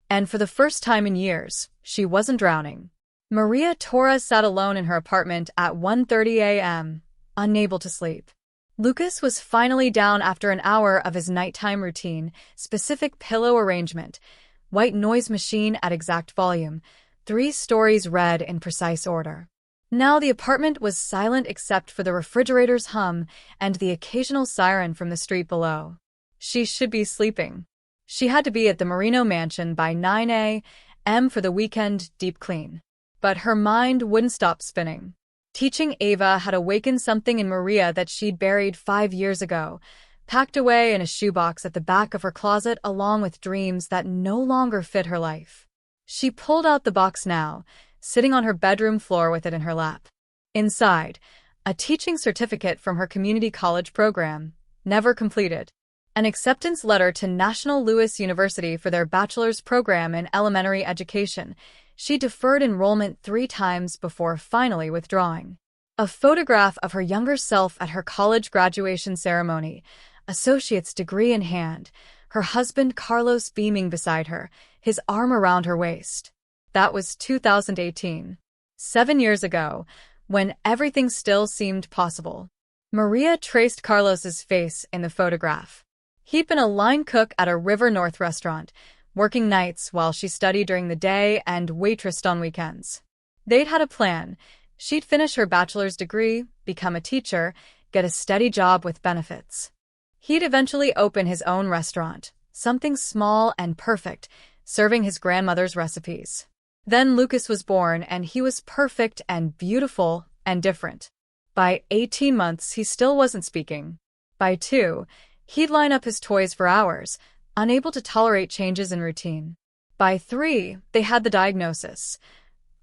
And for the first time in years, she wasn't drowning. Maria Torres sat alone in her apartment at 1:30 a.m., unable to sleep. Lucas was finally down after an hour of his nighttime routine, specific pillow arrangement, white noise machine at exact volume, 3 stories read in precise order. Now the apartment was silent except for the refrigerator's hum and the occasional siren from the street below. She should be sleeping. She had to be at the Marino mansion by 9 a.m. for the weekend deep clean. But her mind wouldn't stop spinning. Teaching Ava had awakened something in Maria that she'd buried 5 years ago, packed away in a shoebox at the back of her closet along with dreams that no longer fit her life. She pulled out the box now, sitting on her bedroom floor with it in her lap. Inside, a teaching certificate from her community college program, never completed. An acceptance letter to National Louis University for their bachelor's program in elementary education. She deferred enrollment 3 times before finally withdrawing. A photograph of her younger self at her college graduation ceremony, associate's degree in hand, her husband Carlos beaming beside her, his arm around her waist. That was 2018. 7 years ago, when everything still seemed possible. Maria traced Carlos's face in the photograph. He'd been a line cook at a River North restaurant, working nights while she studied during the day and waitressed on weekends. They'd had a plan. She'd finish her bachelor's degree, become a teacher, get a steady job with benefits. He'd eventually open his own restaurant, something small and perfect, serving his grandmother's recipes. Then Lucas was born, and he was perfect and beautiful and different. By 18 months, he still wasn't speaking. By 2, he'd line up his toys for hours, unable to tolerate changes in routine. By 3, they had the diagnosis: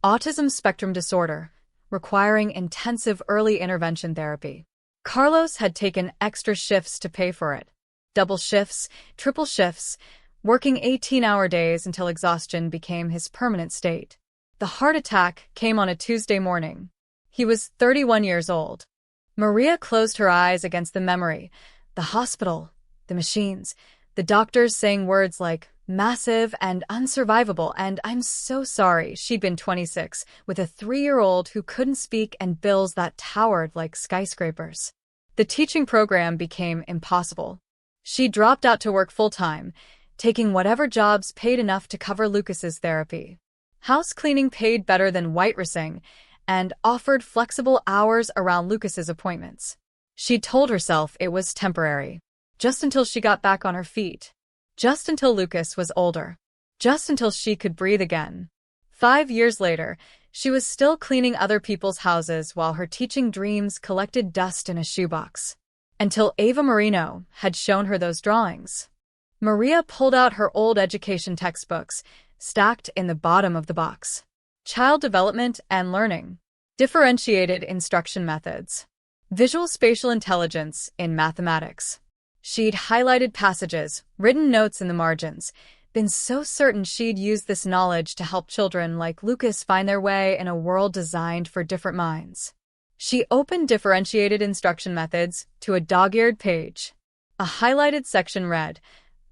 autism spectrum disorder, requiring intensive early intervention therapy. Carlos had taken extra shifts to pay for it. Double shifts, triple shifts, working 18-hour days until exhaustion became his permanent state. The heart attack came on a Tuesday morning. He was 31 years old. Maria closed her eyes against the memory, the hospital, the machines, the doctors saying words like massive and unsurvivable, and I'm so sorry. She'd been 26, with a 3-year-old who couldn't speak and bills that towered like skyscrapers. The teaching program became impossible. She dropped out to work full-time, taking whatever jobs paid enough to cover Lucas's therapy. House cleaning paid better than waitressing, and offered flexible hours around Lucas's appointments. She told herself it was temporary, just until she got back on her feet, just until Lucas was older, just until she could breathe again. 5 years later, she was still cleaning other people's houses while her teaching dreams collected dust in a shoebox. Until Ava Marino had shown her those drawings. Maria pulled out her old education textbooks, stacked in the bottom of the box. Child development and learning. Differentiated instruction methods. Visual spatial intelligence in mathematics. She'd highlighted passages, written notes in the margins, been so certain she'd use this knowledge to help children like Lucas find their way in a world designed for different minds. She opened differentiated instruction methods to a dog-eared page. A highlighted section read,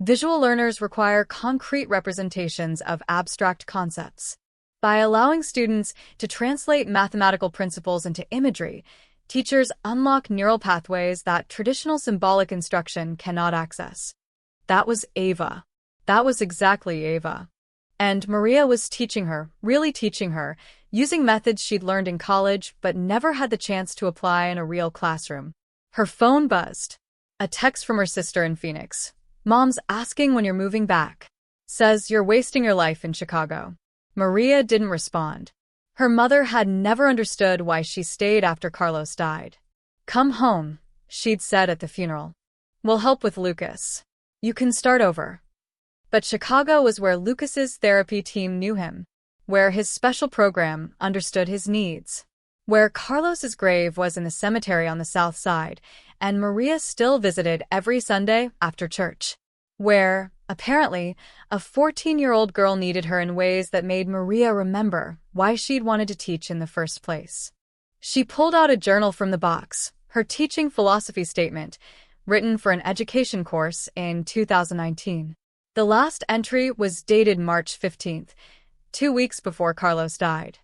"Visual learners require concrete representations of abstract concepts." By allowing students to translate mathematical principles into imagery, teachers unlock neural pathways that traditional symbolic instruction cannot access. That was Ava. That was exactly Ava. And Maria was teaching her, really teaching her, using methods she'd learned in college but never had the chance to apply in a real classroom. Her phone buzzed. A text from her sister in Phoenix. "Mom's asking when you're moving back. Says you're wasting your life in Chicago." Maria didn't respond. Her mother had never understood why she stayed after Carlos died. "Come home," she'd said at the funeral. "We'll help with Lucas. You can start over." But Chicago was where Lucas's therapy team knew him, where his special program understood his needs, where Carlos's grave was in the cemetery on the south side, and Maria still visited every Sunday after church, where, apparently, a 14-year-old girl needed her in ways that made Maria remember why she'd wanted to teach in the first place. She pulled out a journal from the box, her teaching philosophy statement, written for an education course in 2019. The last entry was dated March 15th, 2 weeks before Carlos died.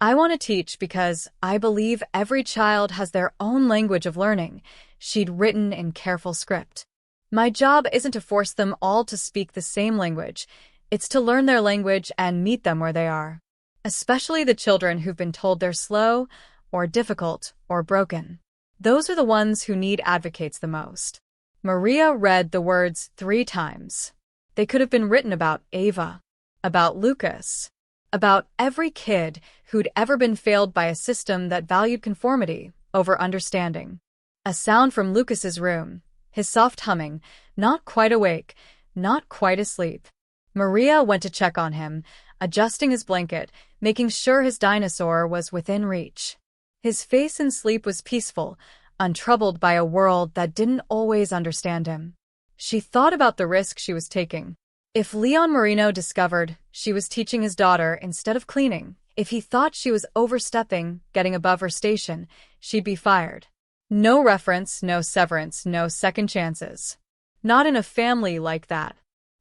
"I want to teach because I believe every child has their own language of learning," she'd written in careful script. "My job isn't to force them all to speak the same language. It's to learn their language and meet them where they are. Especially the children who've been told they're slow, or difficult, or broken. Those are the ones who need advocates the most." Maria read the words 3 times. They could have been written about Ava, about Lucas, about every kid who'd ever been failed by a system that valued conformity over understanding. A sound from Lucas's room, his soft humming, not quite awake, not quite asleep. Maria went to check on him, adjusting his blanket, making sure his dinosaur was within reach. His face in sleep was peaceful, untroubled by a world that didn't always understand him. She thought about the risk she was taking. If Leon Marino discovered she was teaching his daughter instead of cleaning, if he thought she was overstepping, getting above her station, she'd be fired. No reference, no severance, no second chances. Not in a family like that.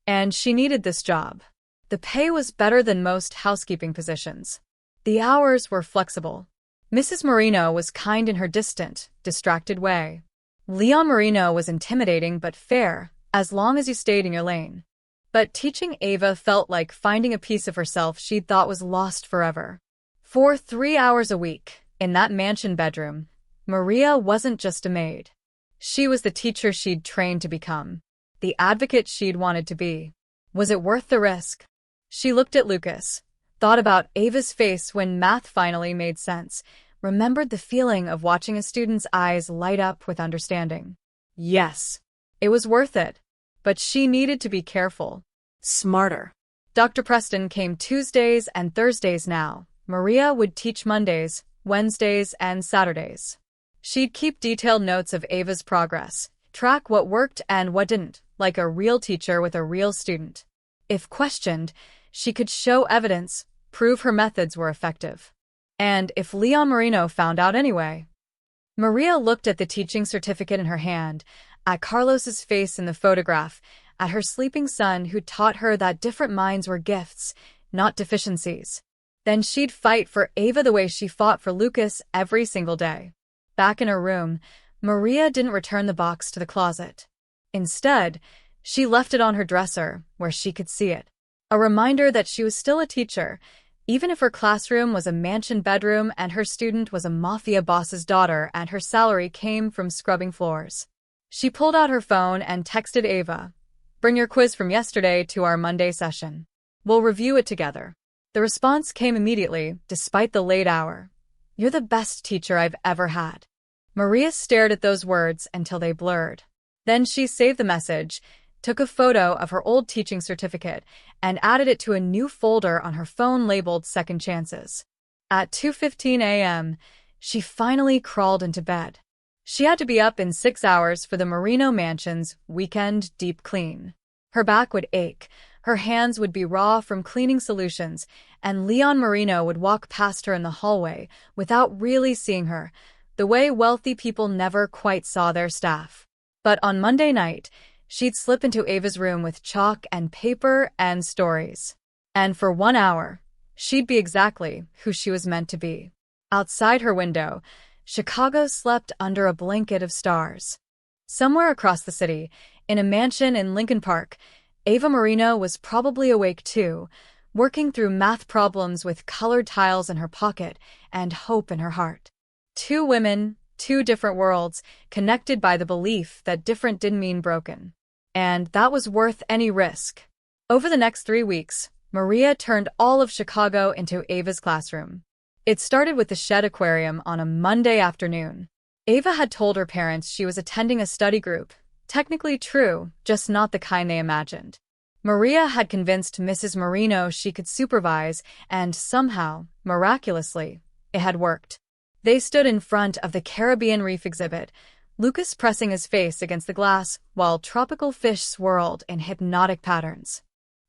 And she needed this job. The pay was better than most housekeeping positions. The hours were flexible. Mrs. Marino was kind in her distant, distracted way. Leon Marino was intimidating but fair, as long as you stayed in your lane. But teaching Ava felt like finding a piece of herself she'd thought was lost forever. For 3 hours a week, in that mansion bedroom, Maria wasn't just a maid. She was the teacher she'd trained to become, the advocate she'd wanted to be. Was it worth the risk? She looked at Lucas, thought about Ava's face when math finally made sense, remembered the feeling of watching a student's eyes light up with understanding. Yes, it was worth it, but she needed to be careful. Smarter. Dr. Preston came Tuesdays and Thursdays now. Maria would teach Mondays, Wednesdays, and Saturdays. She'd keep detailed notes of Ava's progress, track what worked and what didn't, like a real teacher with a real student. If questioned, she could show evidence, prove her methods were effective. And if Leon Marino found out anyway? Maria looked at the teaching certificate in her hand, at Carlos's face in the photograph, at her sleeping son who taught her that different minds were gifts, not deficiencies. Then she'd fight for Ava the way she fought for Lucas every single day. Back in her room, Maria didn't return the box to the closet. Instead, she left it on her dresser, where she could see it. A reminder that she was still a teacher, even if her classroom was a mansion bedroom and her student was a mafia boss's daughter and her salary came from scrubbing floors. She pulled out her phone and texted Ava, "Bring your quiz from yesterday to our Monday session. We'll review it together." The response came immediately, despite the late hour. "You're the best teacher I've ever had." Maria stared at those words until they blurred. Then she saved the message, took a photo of her old teaching certificate, and added it to a new folder on her phone labeled Second Chances. At 2:15 a.m., she finally crawled into bed. She had to be up in 6 hours for the Marino Mansion's weekend deep clean. Her back would ache, her hands would be raw from cleaning solutions, and Leon Marino would walk past her in the hallway without really seeing her, the way wealthy people never quite saw their staff. But on Monday night, she'd slip into Ava's room with chalk and paper and stories. And for 1 hour, she'd be exactly who she was meant to be. Outside her window, Chicago slept under a blanket of stars. Somewhere across the city, in a mansion in Lincoln Park, Ava Marino was probably awake too, working through math problems with colored tiles in her pocket and hope in her heart. 2 women, 2 different worlds, connected by the belief that different didn't mean broken. And that was worth any risk. Over the next 3 weeks, Maria turned all of Chicago into Ava's classroom. It started with the Shed Aquarium on a Monday afternoon. Ava had told her parents she was attending a study group. Technically true, just not the kind they imagined. Maria had convinced Mrs. Marino she could supervise, and somehow, miraculously, it had worked. They stood in front of the Caribbean Reef exhibit, Lucas pressing his face against the glass while tropical fish swirled in hypnotic patterns.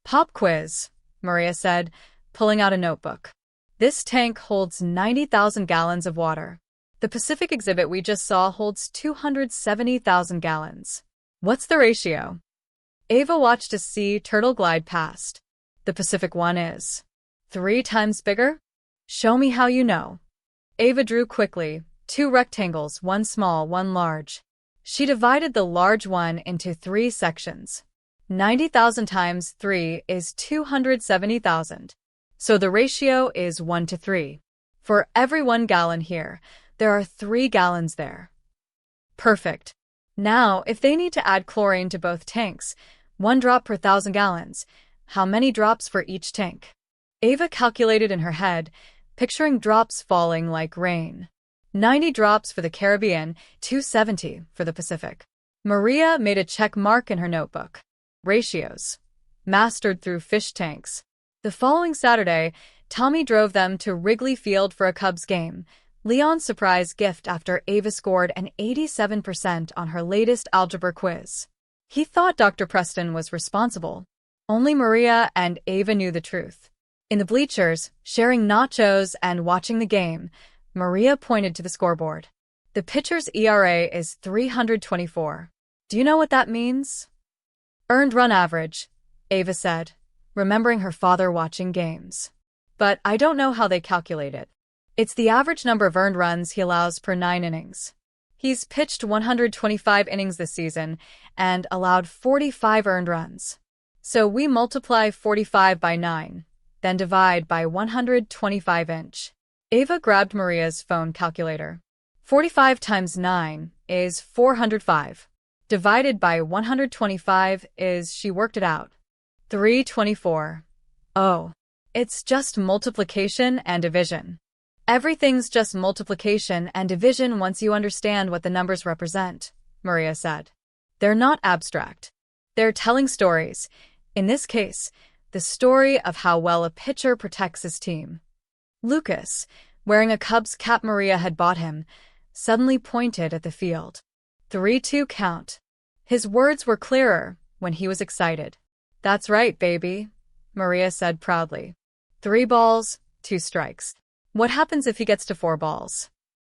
"Pop quiz," Maria said, pulling out a notebook. "This tank holds 90,000 gallons of water. The Pacific exhibit we just saw holds 270,000 gallons. What's the ratio?" Ava watched a sea turtle glide past. "The Pacific one is 3 times bigger? Show me how you know." Ava drew quickly, 2 rectangles, one small, one large. She divided the large one into 3 sections. 90,000 times 3 is 270,000. So the ratio is 1 to 3. For every 1 gallon here, there are 3 gallons there. Perfect. Now, if they need to add chlorine to both tanks, 1 drop per 1,000 gallons, how many drops for each tank? Ava calculated in her head, picturing drops falling like rain. 90 drops for the Caribbean, 270 for the Pacific. Maria made a check mark in her notebook. Ratios. mastered through fish tanks. The following Saturday, Tommy drove them to Wrigley Field for a Cubs game, Leon's surprise gift after Ava scored an 87% on her latest algebra quiz. He thought Dr. Preston was responsible. Only Maria and Ava knew the truth. In the bleachers, sharing nachos and watching the game, Maria pointed to the scoreboard. The pitcher's ERA is 324. Do you know what that means? Earned run average, Ava said, remembering her father watching games. But I don't know how they calculate it. It's the average number of earned runs he allows per 9 innings. He's pitched 125 innings this season and allowed 45 earned runs. So we multiply 45 by 9, then divide by 125". Ava grabbed Maria's phone calculator. 45 times 9 is 405. Divided by 125 is, she worked it out, 324. Oh, it's just multiplication and division. Everything's just multiplication and division once you understand what the numbers represent, Maria said. They're not abstract. They're telling stories. In this case, the story of how well a pitcher protects his team. Lucas, wearing a Cubs cap Maria had bought him, suddenly pointed at the field. 3-2 count. His words were clearer when he was excited. That's right, baby, Maria said proudly. 3 balls, 2 strikes. What happens if he gets to 4 balls?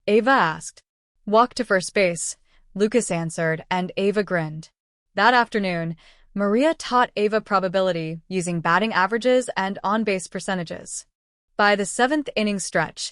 Ava asked. Walk to first base, Lucas answered, and Ava grinned. That afternoon, Maria taught Ava probability using batting averages and on-base percentages. By the 7th inning stretch,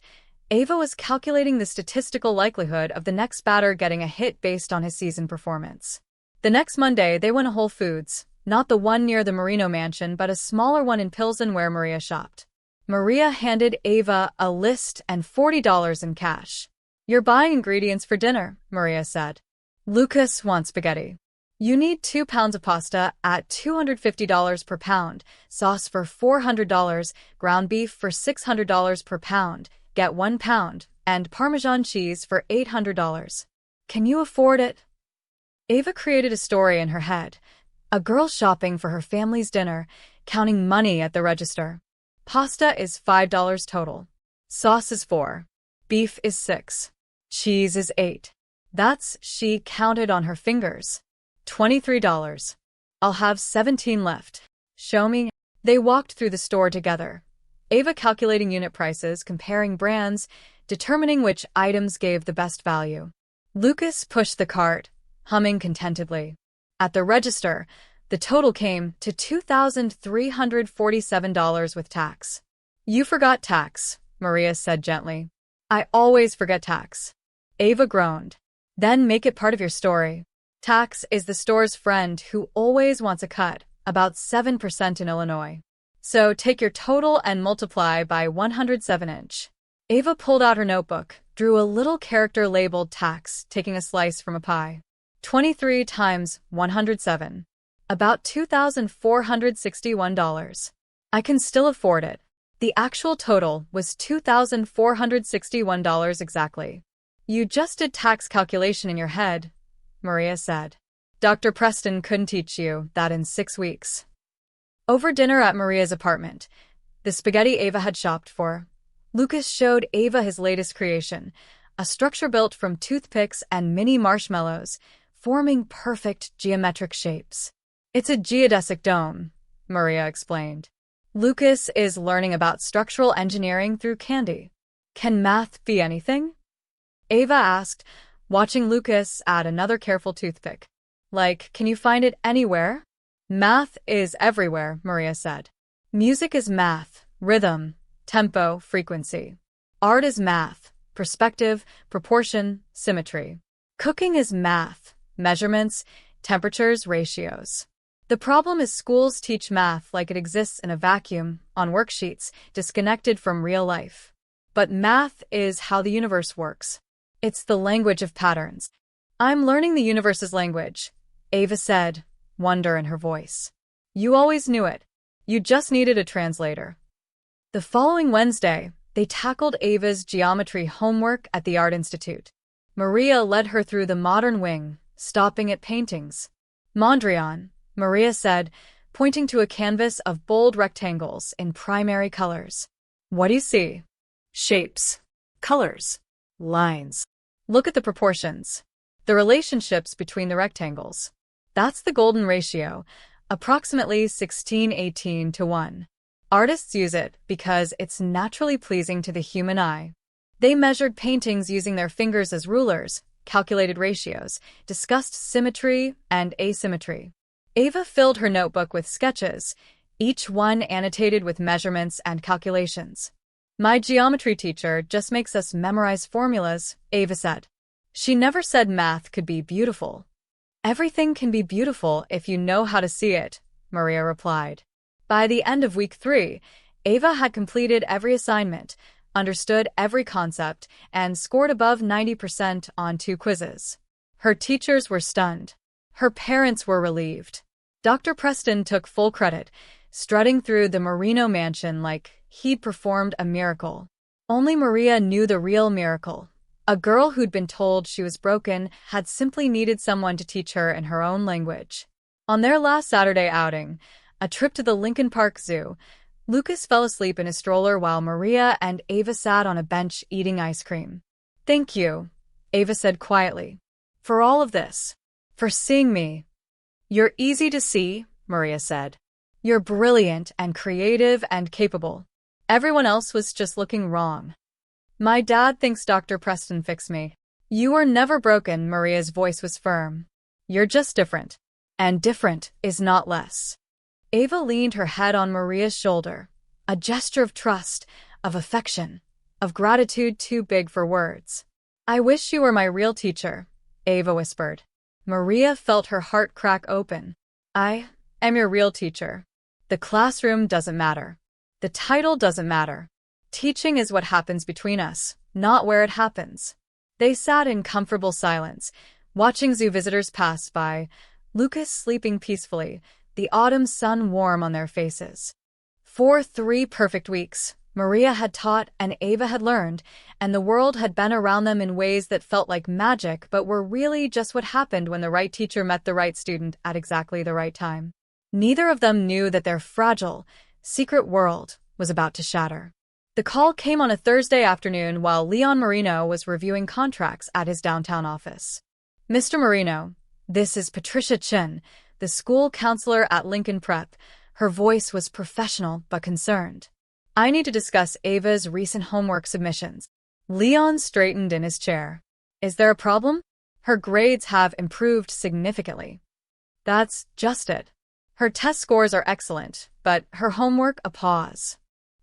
Ava was calculating the statistical likelihood of the next batter getting a hit based on his season performance. The next Monday, they went to Whole Foods, not the one near the Marino mansion, but a smaller one in Pilsen where Maria shopped. Maria handed Ava a list and $40 in cash. You're buying ingredients for dinner, Maria said. Lucas wants spaghetti. You need 2 pounds of pasta at $250 per pound, sauce for $400, ground beef for $600 per pound, get 1 pound, and Parmesan cheese for $800. Can you afford it? Ava created a story in her head. A girl shopping for her family's dinner, counting money at the register. Pasta is $5 total. Sauce is $4. Beef is $6. Cheese is $8. That's, she counted on her fingers. $23. I'll have 17 left. Show me. They walked through the store together. Ava calculating unit prices, comparing brands, determining which items gave the best value. Lucas pushed the cart, humming contentedly. At the register, the total came to $2,347 with tax. You forgot tax, Maria said gently. I always forget tax. Ava groaned. Then make it part of your story. Tax is the store's friend who always wants a cut, about 7% in Illinois. So take your total and multiply by 107". Ava pulled out her notebook, drew a little character labeled tax, taking a slice from a pie. 23 times 107. About $2,461. I can still afford it. The actual total was $2,461 exactly. You just did tax calculation in your head, Maria said. Dr. Preston couldn't teach you that in 6 weeks. Over dinner at Maria's apartment, the spaghetti Ava had shopped for, Lucas showed Ava his latest creation, a structure built from toothpicks and mini marshmallows, forming perfect geometric shapes. It's a geodesic dome, Maria explained. Lucas is learning about structural engineering through candy. Can math be anything? Ava asked, watching Lucas add another careful toothpick. Like, can you find it anywhere? Math is everywhere, Maria said. Music is math, rhythm, tempo, frequency. Art is math, perspective, proportion, symmetry. Cooking is math, measurements, temperatures, ratios. The problem is schools teach math like it exists in a vacuum, on worksheets, disconnected from real life. But math is how the universe works. It's the language of patterns. I'm learning the universe's language, Ava said, wonder in her voice. You always knew it. You just needed a translator. The following Wednesday, they tackled Ava's geometry homework at the Art Institute. Maria led her through the modern wing, stopping at paintings. Mondrian, Maria said, pointing to a canvas of bold rectangles in primary colors. What do you see? Shapes, colors, lines. Look at the proportions. The relationships between the rectangles. That's the golden ratio, approximately 16:18 to 1. Artists use it because it's naturally pleasing to the human eye. They measured paintings using their fingers as rulers, calculated ratios, discussed symmetry and asymmetry. Ava filled her notebook with sketches, each one annotated with measurements and calculations. My geometry teacher just makes us memorize formulas, Ava said. She never said math could be beautiful. Everything can be beautiful if you know how to see it, Maria replied. By the end of week 3, Ava had completed every assignment, understood every concept, and scored above 90% on 2 quizzes. Her teachers were stunned. Her parents were relieved. Dr. Preston took full credit, strutting through the Marino mansion like he'd performed a miracle. Only Maria knew the real miracle. A girl who'd been told she was broken had simply needed someone to teach her in her own language. On their last Saturday outing, a trip to the Lincoln Park Zoo, Lucas fell asleep in his stroller while Maria and Ava sat on a bench eating ice cream. "Thank you," Ava said quietly, "for all of this. For seeing me." "You're easy to see," Maria said. "You're brilliant and creative and capable. Everyone else was just looking wrong. My dad thinks Dr. Preston fixed me." "You were never broken," Maria's voice was firm. "You're just different. And different is not less." Ava leaned her head on Maria's shoulder, a gesture of trust, of affection, of gratitude too big for words. "I wish you were my real teacher," Ava whispered. Maria felt her heart crack open. "I am your real teacher. The classroom doesn't matter. The title doesn't matter. Teaching is what happens between us, not where it happens." They sat in comfortable silence, watching zoo visitors pass by, Lucas sleeping peacefully, the autumn sun warm on their faces. For 3 perfect weeks, Maria had taught and Ava had learned, and the world had been around them in ways that felt like magic but were really just what happened when the right teacher met the right student at exactly the right time. Neither of them knew that their fragile, secret world was about to shatter. The call came on a Thursday afternoon while Leon Marino was reviewing contracts at his downtown office. "Mr. Marino, this is Patricia Chin, the school counselor at Lincoln Prep." Her voice was professional but concerned. "I need to discuss Ava's recent homework submissions." Leon straightened in his chair. "Is there a problem?" "Her grades have improved significantly." "That's just it. Her test scores are excellent, but her homework a pause."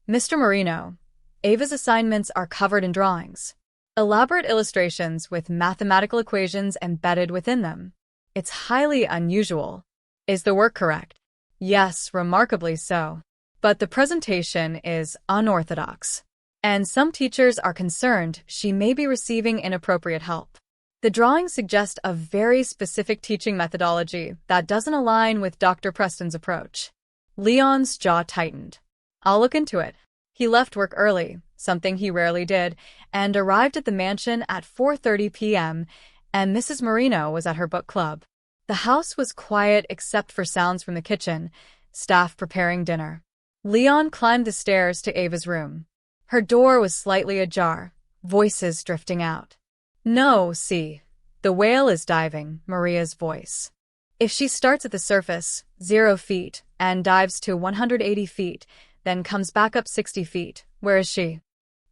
"Mr. Marino, Ava's assignments are covered in drawings. Elaborate illustrations with mathematical equations embedded within them. It's highly unusual." "Is the work correct?" "Yes, remarkably so. But the presentation is unorthodox. And some teachers are concerned she may be receiving inappropriate help. The drawings suggest a very specific teaching methodology that doesn't align with Dr. Preston's approach." Leon's jaw tightened. "I'll look into it." He left work early, something he rarely did, and arrived at the mansion at 4:30 p.m., and Mrs. Marino was at her book club. The house was quiet except for sounds from the kitchen, staff preparing dinner. Leon climbed the stairs to Ava's room. Her door was slightly ajar, voices drifting out. "No, see. The whale is diving," Maria's voice. "If she starts at the surface, 0 feet, and dives to 180 feet, then comes back up 60 feet, where is she?"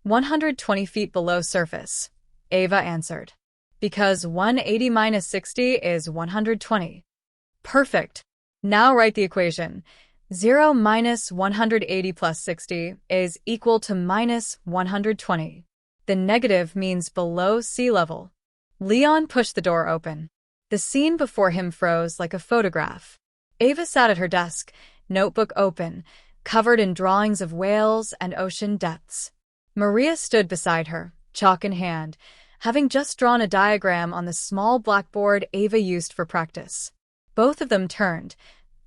120 feet below surface," Ava answered. "Because 180 minus 60 is 120. "Perfect. Now write the equation. 0 minus 180 plus 60 is equal to minus 120. The negative means below sea level." Leon pushed the door open. The scene before him froze like a photograph. Ava sat at her desk, notebook open, covered in drawings of whales and ocean depths. Maria stood beside her, chalk in hand, having just drawn a diagram on the small blackboard Ava used for practice. Both of them turned,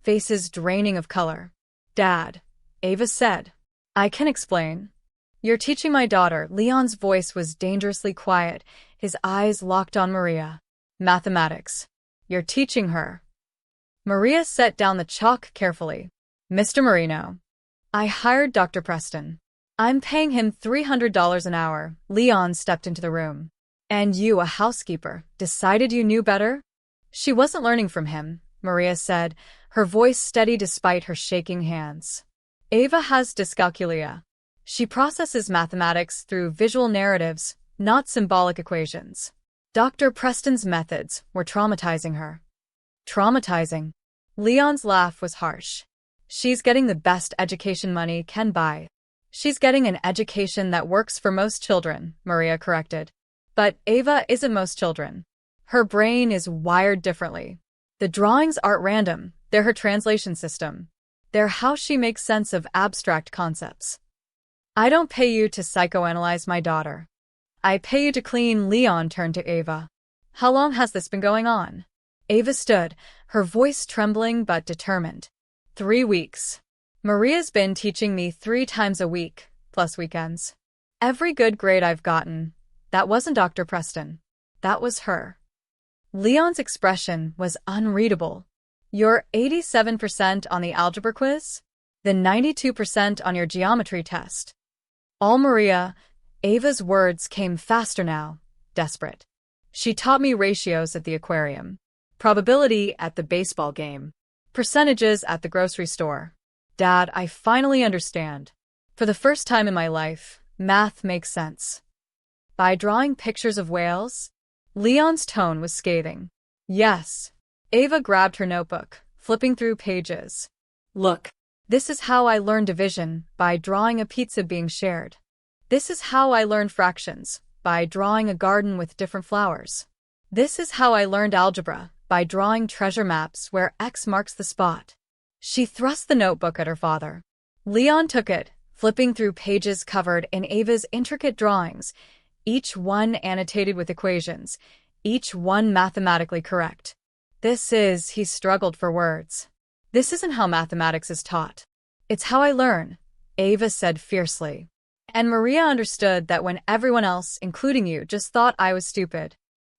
faces draining of color. "Dad," Ava said. "I can explain." "You're teaching my daughter." Leon's voice was dangerously quiet, his eyes locked on Maria. "Mathematics. You're teaching her." Maria set down the chalk carefully. Mr. Marino. I hired Dr. Preston. I'm paying him $300 an hour. Leon stepped into the room. And you, a housekeeper, decided you knew better? She wasn't learning from him, Maria said, her voice steady despite her shaking hands. Ava has dyscalculia. She processes mathematics through visual narratives, not symbolic equations. Dr. Preston's methods were traumatizing her. Traumatizing. Leon's laugh was harsh. She's getting the best education money can buy. She's getting an education that works for most children, Maria corrected. But Ava isn't most children. Her brain is wired differently. The drawings aren't random, they're her translation system. They're how she makes sense of abstract concepts. I don't pay you to psychoanalyze my daughter. I pay you to clean. Leon turned to Ava. How long has this been going on? Ava stood, her voice trembling but determined. 3 weeks. Maria's been teaching me 3 times a week, plus weekends. Every good grade I've gotten. That wasn't Dr. Preston. That was her. Leon's expression was unreadable. You're 87% on the algebra quiz? Then 92% on your geometry test. All Maria. Ava's words came faster now, desperate. She taught me ratios at the aquarium, probability at the baseball game, percentages at the grocery store. Dad, I finally understand. For the first time in my life, math makes sense. By drawing pictures of whales? Leon's tone was scathing. Yes. Ava grabbed her notebook, flipping through pages. Look. This is how I learned division, by drawing a pizza being shared. This is how I learned fractions, by drawing a garden with different flowers. This is how I learned algebra, by drawing treasure maps where X marks the spot. She thrust the notebook at her father. Leon took it, flipping through pages covered in Ava's intricate drawings, each one annotated with equations, each one mathematically correct. He struggled for words. This isn't how mathematics is taught. It's how I learn, Ava said fiercely. And Maria understood that when everyone else, including you, just thought I was stupid.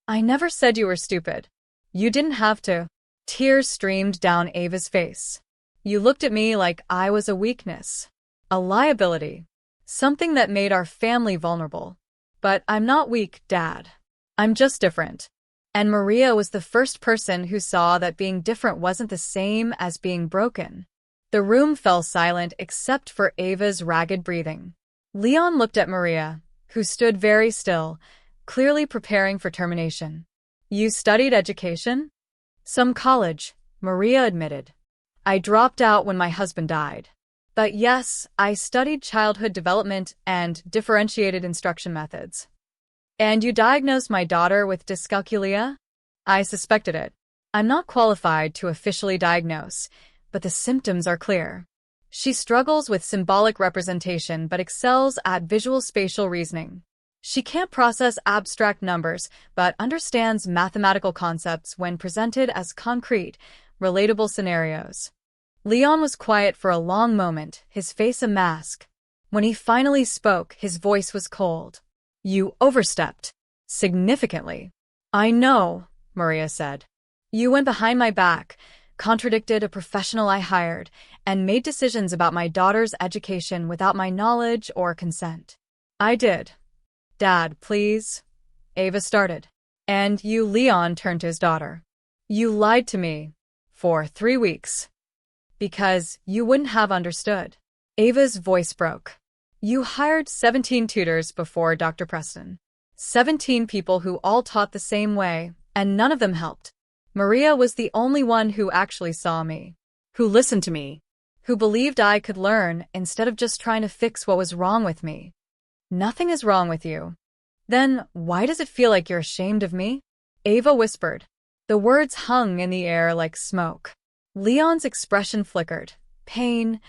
I never said you were stupid. You didn't have to. Tears streamed down Ava's face. You looked at me like I was a weakness, a liability, something that made our family vulnerable. But I'm not weak, Dad. I'm just different. And Maria was the first person who saw that being different wasn't the same as being broken. The room fell silent except for Ava's ragged breathing. Leon looked at Maria, who stood very still, clearly preparing for termination. You studied education? Some college, Maria admitted. I dropped out when my husband died. But yes, I studied childhood development and differentiated instruction methods. And you diagnosed my daughter with dyscalculia? I suspected it. I'm not qualified to officially diagnose, but the symptoms are clear. She struggles with symbolic representation but excels at visual spatial reasoning. She can't process abstract numbers but understands mathematical concepts when presented as concrete, relatable scenarios. Leon was quiet for a long moment, his face a mask. When he finally spoke, his voice was cold. You overstepped. Significantly. I know, Maria said. You went behind my back, contradicted a professional I hired, and made decisions about my daughter's education without my knowledge or consent. I did. Dad, please. Ava started. And you, Leon turned to his daughter. You lied to me. For 3 weeks. Because you wouldn't have understood. Ava's voice broke. You hired 17 tutors before Dr. Preston. 17 people who all taught the same way, and none of them helped. Maria was the only one who actually saw me. Who listened to me. Who believed I could learn instead of just trying to fix what was wrong with me. Nothing is wrong with you. Then why does it feel like you're ashamed of me? Ava whispered. The words hung in the air like smoke. Leon's expression flickered. Pain,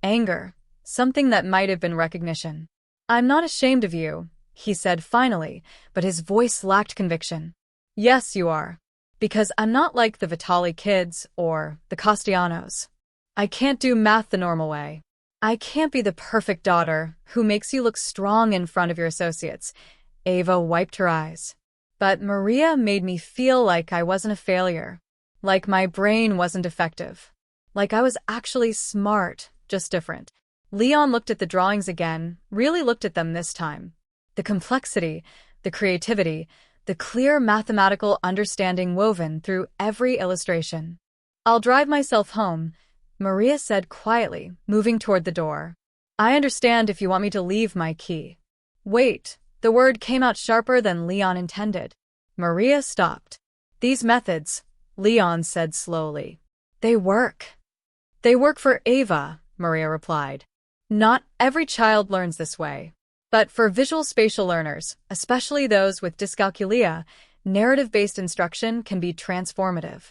anger, something that might have been recognition. I'm not ashamed of you, he said finally, but his voice lacked conviction. Yes, you are. Because I'm not like the Vitali kids or the Castellanos. I can't do math the normal way. I can't be the perfect daughter who makes you look strong in front of your associates. Ava wiped her eyes. But Maria made me feel like I wasn't a failure. Like my brain wasn't effective. Like I was actually smart, just different. Leon looked at the drawings again, really looked at them this time. The complexity, the creativity, the clear mathematical understanding woven through every illustration. I'll drive myself home, Maria said quietly, moving toward the door. I understand if you want me to leave my key. Wait, the word came out sharper than Leon intended. Maria stopped. These methods, Leon said slowly. They work. They work for Ava, Maria replied. Not every child learns this way. But for visual spatial learners, especially those with dyscalculia, narrative-based instruction can be transformative.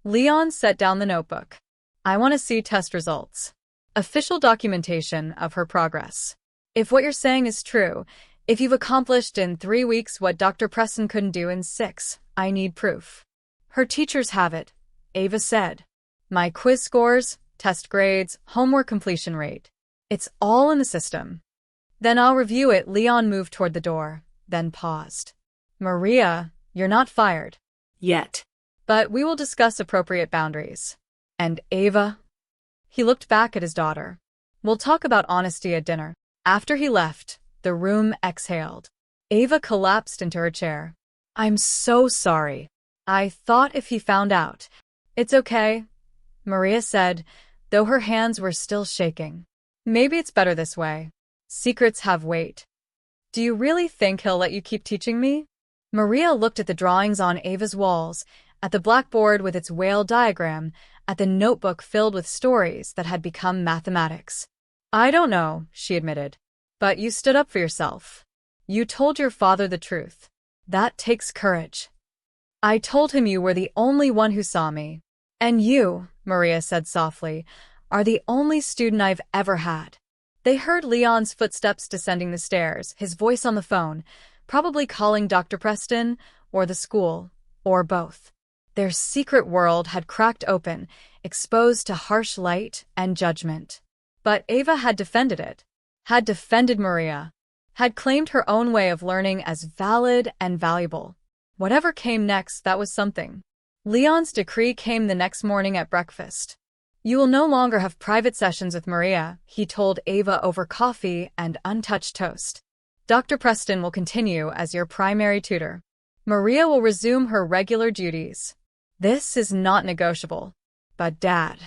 Leon set down the notebook. I want to see test results. Official documentation of her progress. If what you're saying is true, if you've accomplished in 3 weeks what Dr. Preston couldn't do in 6, I need proof. Her teachers have it, Ava said. My quiz scores, test grades, homework completion rate. It's all in the system. Then I'll review it. Leon moved toward the door, then paused. Maria, you're not fired. Yet. But we will discuss appropriate boundaries. And Ava? He looked back at his daughter. We'll talk about honesty at dinner. After he left, the room exhaled. Ava collapsed into her chair. I'm so sorry. I thought if he found out. It's okay, Maria said, though her hands were still shaking. Maybe it's better this way. Secrets have weight. Do you really think he'll let you keep teaching me? Maria looked at the drawings on Ava's walls, at the blackboard with its whale diagram, at the notebook filled with stories that had become mathematics. I don't know, she admitted. But you stood up for yourself. You told your father the truth. That takes courage. I told him you were the only one who saw me. And you, Maria said softly, are the only student I've ever had. They heard Leon's footsteps descending the stairs, his voice on the phone, probably calling Dr. Preston, or the school, or both. Their secret world had cracked open, exposed to harsh light and judgment. But Ava had defended it, had defended Maria, had claimed her own way of learning as valid and valuable. Whatever came next, that was something. Leon's decree came the next morning at breakfast. You will no longer have private sessions with Maria, he told Ava over coffee and untouched toast. Dr. Preston will continue as your primary tutor. Maria will resume her regular duties. This is not negotiable. But Dad,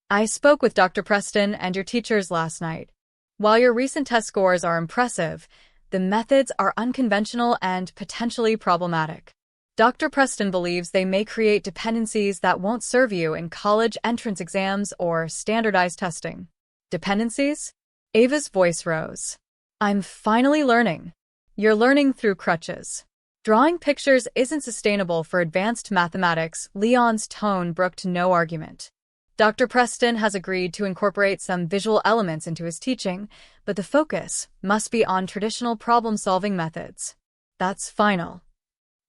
I spoke with Dr. Preston and your teachers last night. While your recent test scores are impressive, the methods are unconventional and potentially problematic. Dr. Preston believes they may create dependencies that won't serve you in college entrance exams or standardized testing. Dependencies? Ava's voice rose. I'm finally learning. You're learning through crutches. Drawing pictures isn't sustainable for advanced mathematics. Leon's tone brooked no argument. Dr. Preston has agreed to incorporate some visual elements into his teaching, but the focus must be on traditional problem-solving methods. That's final.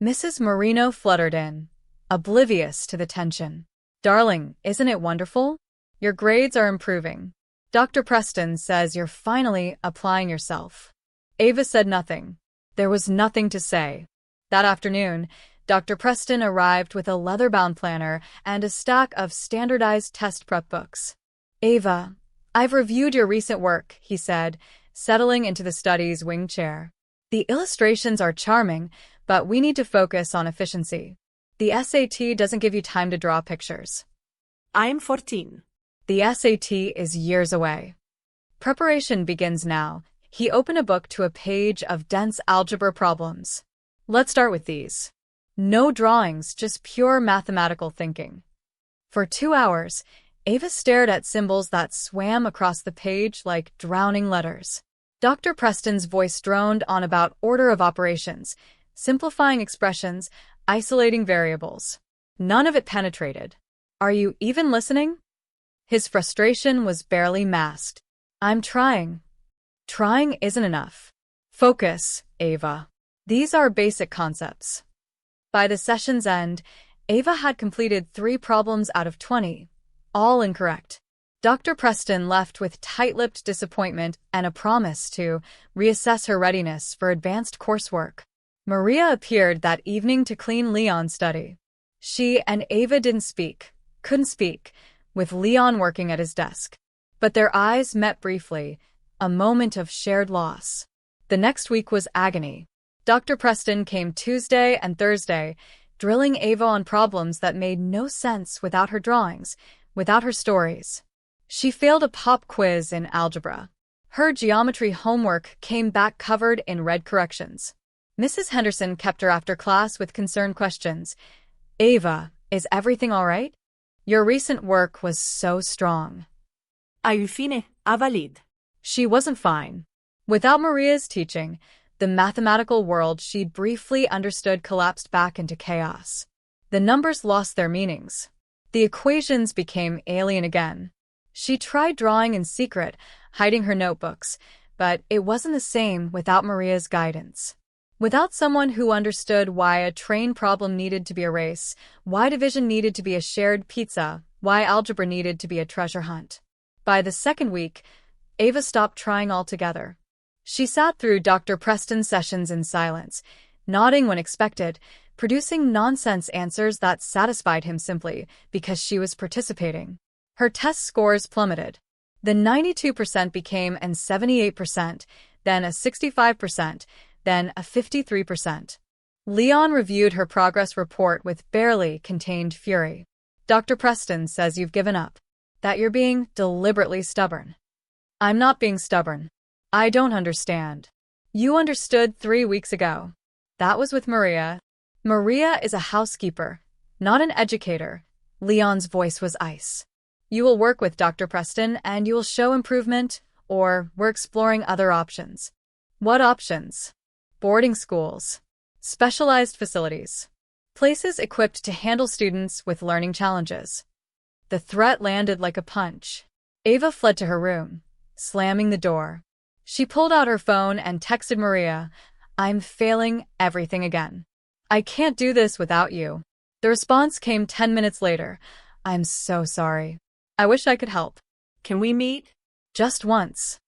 Mrs. Marino fluttered in, oblivious to the tension. Darling, isn't it wonderful? Your grades are improving. Dr. Preston says you're finally applying yourself. Ava said nothing. There was nothing to say. That afternoon, Dr. Preston arrived with a leather-bound planner and a stack of standardized test prep books. Ava, I've reviewed your recent work, he said, settling into the study's wing chair. The illustrations are charming, but we need to focus on efficiency. The SAT doesn't give you time to draw pictures. I'm 14. The SAT is years away. Preparation begins now. He opened a book to a page of dense algebra problems. Let's start with these. No drawings, just pure mathematical thinking. For 2 hours, Ava stared at symbols that swam across the page like drowning letters. Dr. Preston's voice droned on about order of operations, simplifying expressions, isolating variables. None of it penetrated. Are you even listening? His frustration was barely masked. I'm trying. Trying isn't enough. Focus, Ava. These are basic concepts. By the session's end, Ava had completed 3 problems out of 20, all incorrect. Dr. Preston left with tight-lipped disappointment and a promise to reassess her readiness for advanced coursework. Maria appeared that evening to clean Leon's study. She and Ava couldn't speak, with Leon working at his desk. But their eyes met briefly, a moment of shared loss. The next week was agony. Dr. Preston came Tuesday and Thursday, drilling Ava on problems that made no sense without her drawings, without her stories. She failed a pop quiz in algebra. Her geometry homework came back covered in red corrections. Mrs. Henderson kept her after class with concerned questions. Ava, is everything all right? Your recent work was so strong. Ai fine, valid. She wasn't fine. Without Maria's teaching, the mathematical world she'd briefly understood collapsed back into chaos. The numbers lost their meanings. The equations became alien again. She tried drawing in secret, hiding her notebooks, but it wasn't the same without Maria's guidance. Without someone who understood why a train problem needed to be a race, why division needed to be a shared pizza, why algebra needed to be a treasure hunt. By the second week, Ava stopped trying altogether. She sat through Dr. Preston's sessions in silence, nodding when expected, producing nonsense answers that satisfied him simply because she was participating. Her test scores plummeted. The 92% became an 78%, then a 65%, then a 53%. Leon reviewed her progress report with barely contained fury. Dr. Preston says you've given up, that you're being deliberately stubborn. I'm not being stubborn. I don't understand. You understood 3 weeks ago. That was with Maria. Maria is a housekeeper, not an educator. Leon's voice was ice. You will work with Dr. Preston and you will show improvement, or we're exploring other options. What options? Boarding schools, specialized facilities, places equipped to handle students with learning challenges. The threat landed like a punch. Ava fled to her room, slamming the door. She pulled out her phone and texted Maria, I'm failing everything again. I can't do this without you. The response came 10 minutes later. I'm so sorry. I wish I could help. Can we meet? Just once.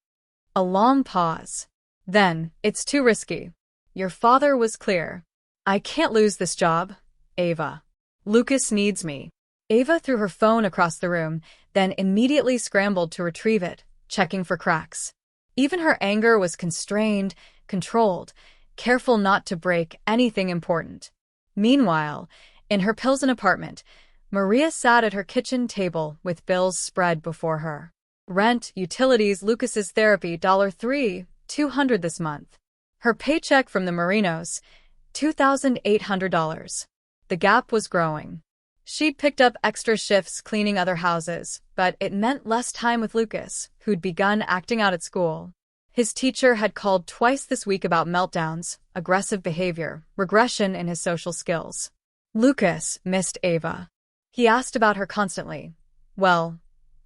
A long pause. Then, it's too risky. Your father was clear. I can't lose this job, Ava. Lucas needs me. Ava threw her phone across the room, then immediately scrambled to retrieve it, checking for cracks. Even her anger was constrained, controlled, careful not to break anything important. Meanwhile, in her Pilsen apartment, Maria sat at her kitchen table with bills spread before her. Rent, utilities, Lucas's therapy, $3,200 this month. Her paycheck from the Marinos, $2,800. The gap was growing. She'd picked up extra shifts cleaning other houses, but it meant less time with Lucas, who'd begun acting out at school. His teacher had called twice this week about meltdowns, aggressive behavior, regression in his social skills. Lucas missed Ava. He asked about her constantly. Well,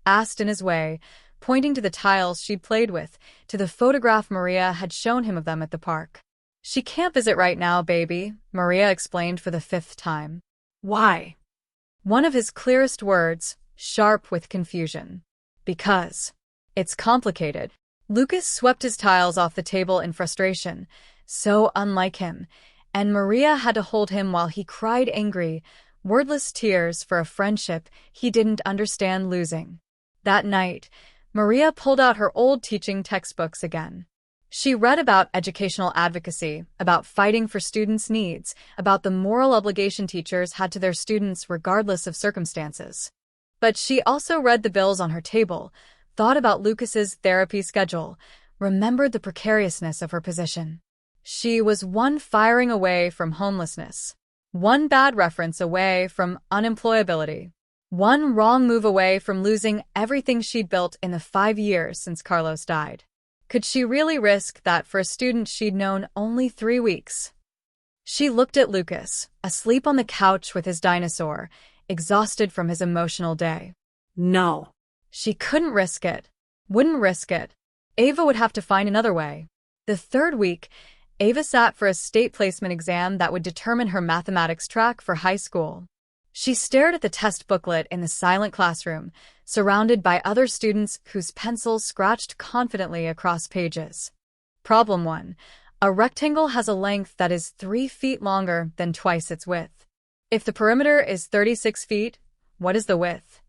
asked in his way, pointing to the tiles she'd played with, to the photograph Maria had shown him of them at the park. She can't visit right now, baby, Maria explained for the 5th time. Why? One of his clearest words, sharp with confusion. Because. It's complicated. Lucas swept his tiles off the table in frustration, so unlike him, and Maria had to hold him while he cried angry, wordless tears for a friendship he didn't understand losing. That night, Maria pulled out her old teaching textbooks again. She read about educational advocacy, about fighting for students' needs, about the moral obligation teachers had to their students regardless of circumstances. But she also read the bills on her table, thought about Lucas's therapy schedule, remembered the precariousness of her position. She was one firing away from homelessness, one bad reference away from unemployability, one wrong move away from losing everything she'd built in the 5 years since Carlos died. Could she really risk that for a student she'd known only 3 weeks? She looked at Lucas, asleep on the couch with his dinosaur, exhausted from his emotional day. No. She couldn't risk it. Wouldn't risk it. Ava would have to find another way. The 3rd week, Ava sat for a state placement exam that would determine her mathematics track for high school. She stared at the test booklet in the silent classroom, surrounded by other students whose pencils scratched confidently across pages. Problem 1. A rectangle has a length that is 3 feet longer than twice its width. If the perimeter is 36 feet, what is the width?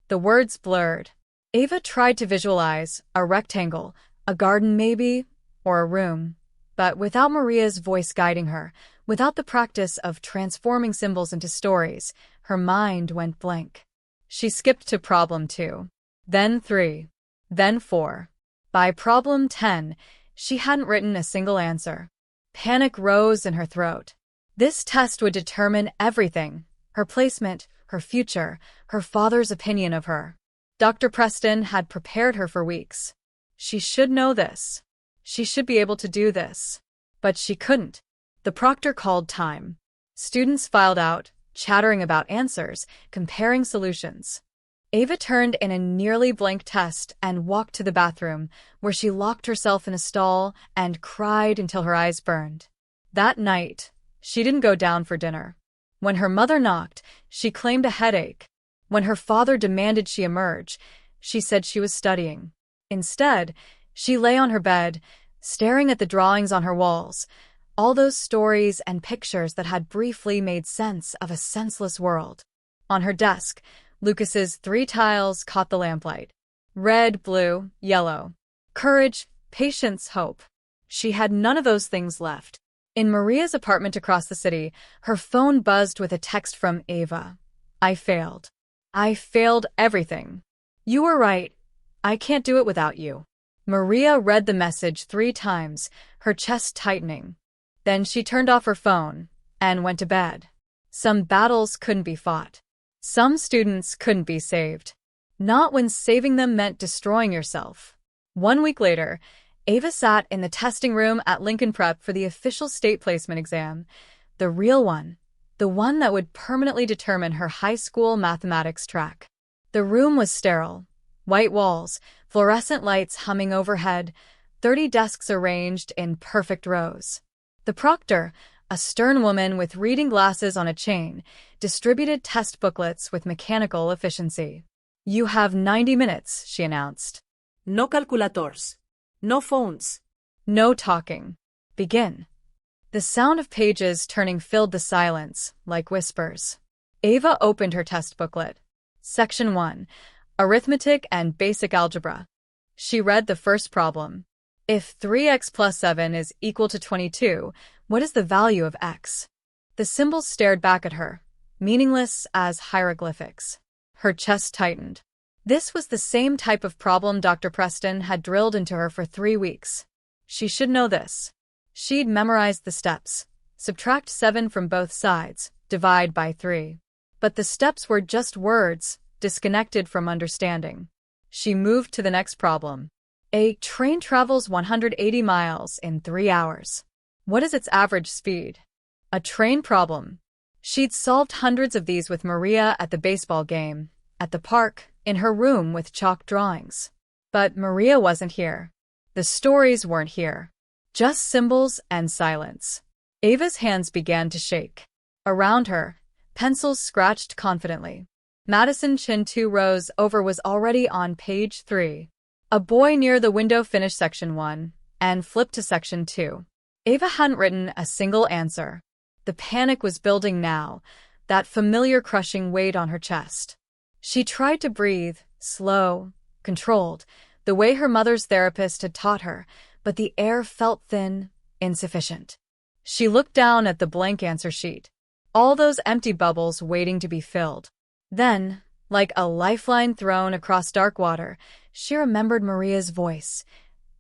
The words blurred. Ava tried to visualize a rectangle, a garden maybe, or a room. But without Maria's voice guiding her, without the practice of transforming symbols into stories, her mind went blank. She skipped to problem 2, then 3, then 4. By problem 10, she hadn't written a single answer. Panic rose in her throat. This test would determine everything: her placement, her future, her father's opinion of her. Dr. Preston had prepared her for weeks. She should know this. She should be able to do this. But she couldn't. The proctor called time. Students filed out, chattering about answers, comparing solutions. Ava turned in a nearly blank test and walked to the bathroom, where she locked herself in a stall and cried until her eyes burned. That night, she didn't go down for dinner. When her mother knocked, she claimed a headache. When her father demanded she emerge, she said she was studying. Instead, she lay on her bed, staring at the drawings on her walls, all those stories and pictures that had briefly made sense of a senseless world. On her desk, Lucas's 3 tiles caught the lamplight. Red, blue, yellow. Courage, patience, hope. She had none of those things left. In Maria's apartment across the city, her phone buzzed with a text from Ava. I failed. I failed everything. You were right. I can't do it without you. Maria read the message 3 times, her chest tightening. Then she turned off her phone and went to bed. Some battles couldn't be fought. Some students couldn't be saved. Not when saving them meant destroying yourself. 1 week later, Ava sat in the testing room at Lincoln Prep for the official state placement exam, the real one, the one that would permanently determine her high school mathematics track. The room was sterile. White walls, fluorescent lights humming overhead, 30 desks arranged in perfect rows. The proctor, a stern woman with reading glasses on a chain, distributed test booklets with mechanical efficiency. You have 90 minutes, she announced. No calculators. No phones. No talking. Begin. The sound of pages turning filled the silence, like whispers. Ava opened her test booklet. Section 1. Arithmetic and Basic Algebra. She read the first problem. If 3x plus 7 is equal to 22, what is the value of x? The symbols stared back at her, meaningless as hieroglyphics. Her chest tightened. This was the same type of problem Dr. Preston had drilled into her for 3 weeks. She should know this. She'd memorized the steps. Subtract 7 from both sides, divide by 3. But the steps were just words, disconnected from understanding. She moved to the next problem. A train travels 180 miles in 3 hours. What is its average speed? A train problem. She'd solved hundreds of these with Maria at the baseball game, at the park, in her room with chalk drawings. But Maria wasn't here. The stories weren't here. Just symbols and silence. Ava's hands began to shake. Around her, pencils scratched confidently. Madison Chin 2 rows over was already on page 3. A boy near the window finished section 1 and flipped to section 2. Ava hadn't written a single answer. The panic was building now, that familiar crushing weight on her chest. She tried to breathe, slow, controlled, the way her mother's therapist had taught her, but the air felt thin, insufficient. She looked down at the blank answer sheet, all those empty bubbles waiting to be filled. Then, like a lifeline thrown across dark water, she remembered Maria's voice.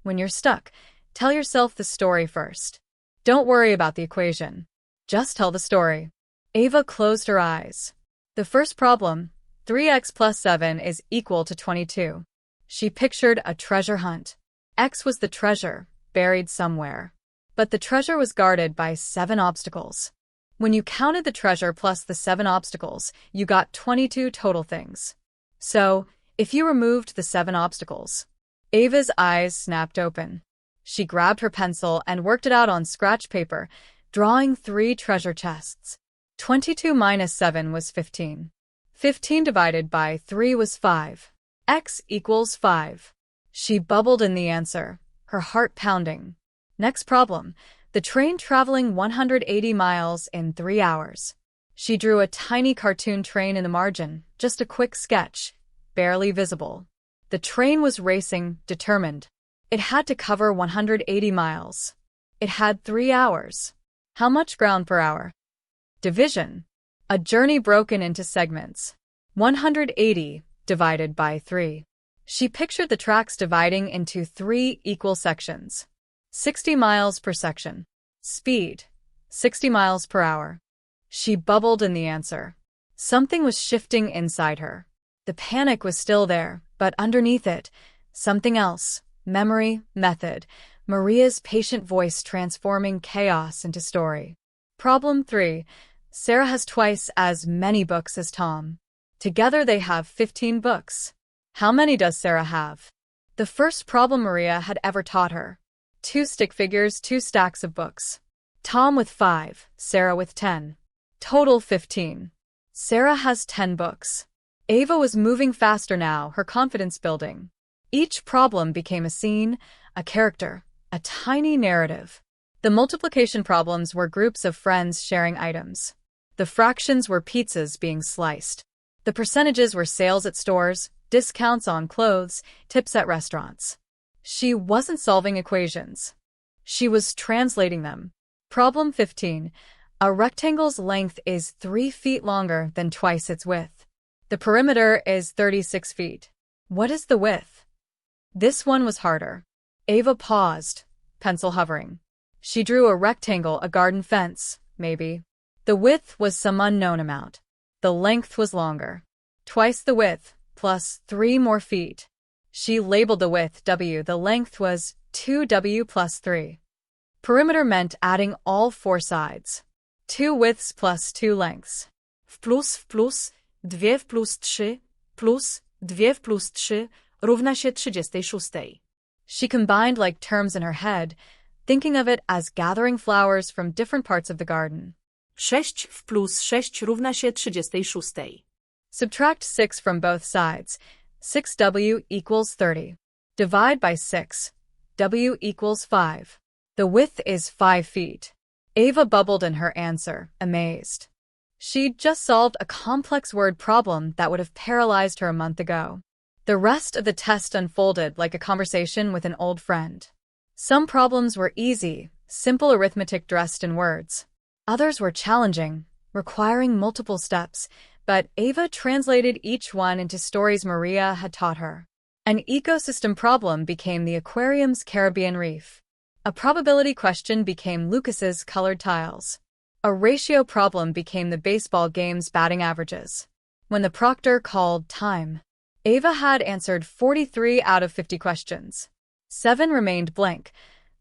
When you're stuck, tell yourself the story first. Don't worry about the equation. Just tell the story. Ava closed her eyes. The first problem, 3x plus 7 is equal to 22. She pictured a treasure hunt. X was the treasure, buried somewhere. But the treasure was guarded by 7 obstacles. When you counted the treasure plus the 7 obstacles, you got 22 total things. So, if you removed the 7 obstacles, Ava's eyes snapped open. She grabbed her pencil and worked it out on scratch paper, drawing 3 treasure chests. 22 minus 7 was 15. 15 divided by 3 was 5. X equals 5. She bubbled in the answer, her heart pounding. Next problem. The train traveling 180 miles in 3 hours. She drew a tiny cartoon train in the margin, just a quick sketch, barely visible. The train was racing, determined. It had to cover 180 miles. It had 3 hours. How much ground per hour? Division. A journey broken into segments. 180 divided by 3. She pictured the tracks dividing into 3 equal sections. 60 miles per section. Speed. 60 miles per hour. She bubbled in the answer. Something was shifting inside her. The panic was still there, but underneath it, something else. Memory, method. Maria's patient voice transforming chaos into story. Problem 3. Sarah has twice as many books as Tom. Together they have 15 books. How many does Sarah have? The first problem Maria had ever taught her. 2 stick figures, 2 stacks of books. Tom with 5, Sarah with 10. Total 15. Sarah has 10 books. Ava was moving faster now, her confidence building. Each problem became a scene, a character, a tiny narrative. The multiplication problems were groups of friends sharing items. The fractions were pizzas being sliced. The percentages were sales at stores, discounts on clothes, tips at restaurants. She wasn't solving equations. She was translating them. Problem 15. A rectangle's length is 3 feet longer than twice its width. The perimeter is 36 feet. What is the width? This one was harder. Ava paused, pencil hovering. She drew a rectangle, a garden fence, maybe. The width was some unknown amount. The length was longer. Twice the width, plus 3 more feet. She labeled the width W. The length was 2W plus 3. Perimeter meant adding all 4 sides. 2 widths plus 2 lengths. W plus 2 plus 3 plus 2 plus 3 równa się 36. She combined like terms in her head, thinking of it as gathering flowers from different parts of the garden. 6 plus 6 równa się 36. Subtract 6 from both sides. 6W equals 30. Divide by 6. W equals 5. The width is 5 feet. Ava bubbled in her answer, amazed. She'd just solved a complex word problem that would have paralyzed her a month ago. The rest of the test unfolded like a conversation with an old friend. Some problems were easy, simple arithmetic dressed in words. Others were challenging, requiring multiple steps, but Ava translated each one into stories Maria had taught her. An ecosystem problem became the aquarium's Caribbean reef. A probability question became Lucas's colored tiles. A ratio problem became the baseball game's batting averages. When the proctor called time, Ava had answered 43 out of 50 questions. 7 remained blank,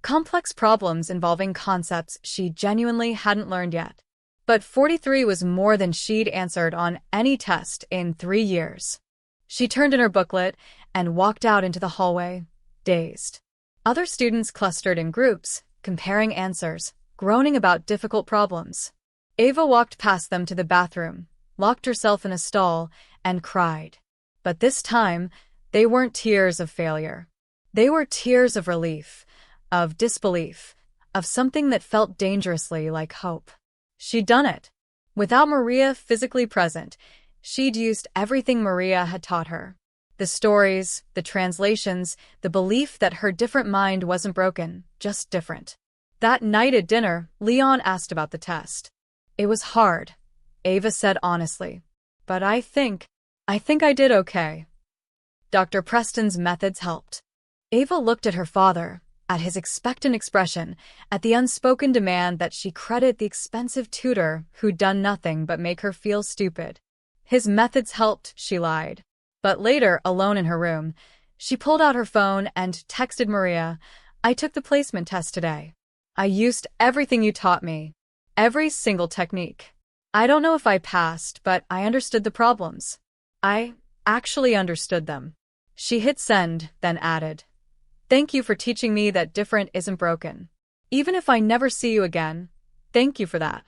complex problems involving concepts she genuinely hadn't learned yet. But 43 was more than she'd answered on any test in 3 years. She turned in her booklet and walked out into the hallway, dazed. Other students clustered in groups, comparing answers, groaning about difficult problems. Ava walked past them to the bathroom, locked herself in a stall, and cried. But this time, they weren't tears of failure. They were tears of relief, of disbelief, of something that felt dangerously like hope. She'd done it. Without Maria physically present, she'd used everything Maria had taught her. The stories, the translations, the belief that her different mind wasn't broken, just different. That night at dinner, Leon asked about the test. It was hard, Ava said honestly. But I think I did okay. Dr. Preston's methods helped. Ava looked at her father, at his expectant expression, at the unspoken demand that she credit the expensive tutor who'd done nothing but make her feel stupid. His methods helped, she lied. But later, alone in her room, she pulled out her phone and texted Maria, "I took the placement test today. I used everything you taught me. Every single technique. I don't know if I passed, but I understood the problems. I actually understood them." She hit send, then added, "Thank you for teaching me that different isn't broken. Even if I never see you again, thank you for that."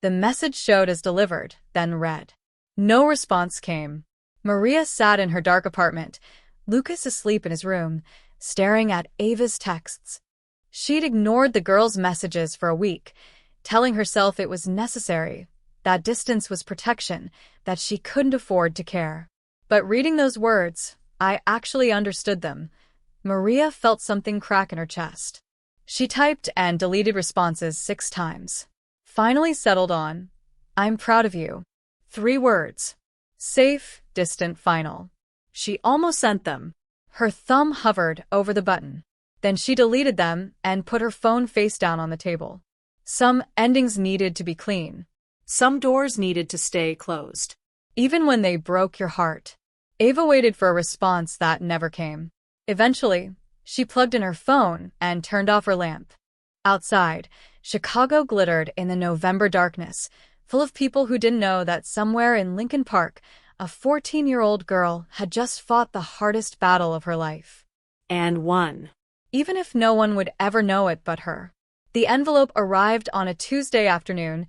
The message showed as delivered, then read. No response came. Maria sat in her dark apartment, Lucas asleep in his room, staring at Ava's texts. She'd ignored the girl's messages for a week, telling herself it was necessary, That distance was protection, that she couldn't afford to care. But reading those words, I actually understood them. Maria felt something crack in her chest. She typed and deleted responses 6 times. Finally settled on, "I'm proud of you." 3 words. Safe, distant, final. She almost sent them. Her thumb hovered over the button. Then she deleted them and put her phone face down on the table. Some endings needed to be clean. Some doors needed to stay closed. Even when they broke your heart. Ava waited for a response that never came. Eventually, she plugged in her phone and turned off her lamp. Outside, Chicago glittered in the November darkness, full of people who didn't know that somewhere in Lincoln Park, a 14-year-old girl had just fought the hardest battle of her life. And won. Even if no one would ever know it but her. The envelope arrived on a Tuesday afternoon,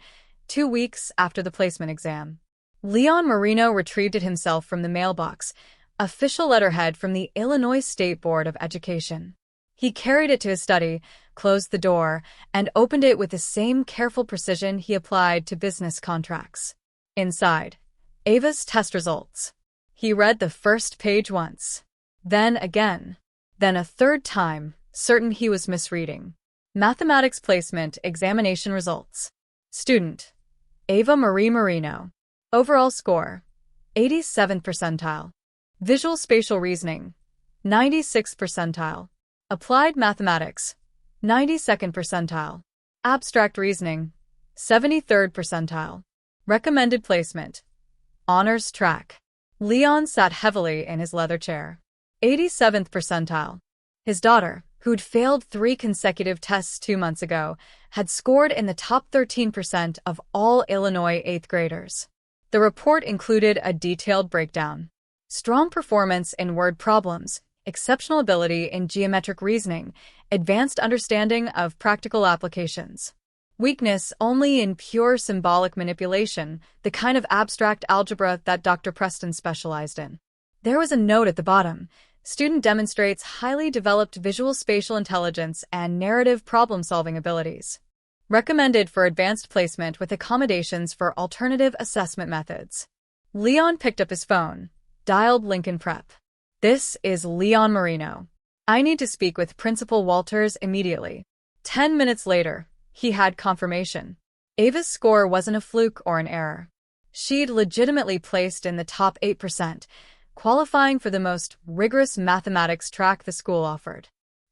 2 weeks after the placement exam. Leon Marino retrieved it himself from the mailbox, official letterhead from the Illinois State Board of Education. He carried it to his study, closed the door, and opened it with the same careful precision he applied to business contracts. Inside, Ava's test results. He read the first page once, then again, then a third time, certain he was misreading. Mathematics placement examination results. Student: Ava Marie Marino. Overall score: 87th percentile. Visual spatial reasoning: 96th percentile. Applied mathematics: 92nd percentile. Abstract reasoning: 73rd percentile. Recommended placement: honors track. Leon sat heavily in his leather chair. 87th percentile. His daughter, who'd failed 3 consecutive tests 2 months ago, had scored in the top 13% of all Illinois 8th graders. The report included a detailed breakdown. Strong performance in word problems, exceptional ability in geometric reasoning, advanced understanding of practical applications. Weakness only in pure symbolic manipulation, the kind of abstract algebra that Dr. Preston specialized in. There was a note at the bottom. Student demonstrates highly developed visual spatial intelligence and narrative problem-solving abilities. Recommended for advanced placement with accommodations for alternative assessment methods. Leon picked up his phone, dialed Lincoln Prep. "This is Leon Marino. I need to speak with Principal Walters immediately." 10 minutes later, he had confirmation. Ava's score wasn't a fluke or an error. She'd legitimately placed in the top 8%, qualifying for the most rigorous mathematics track the school offered.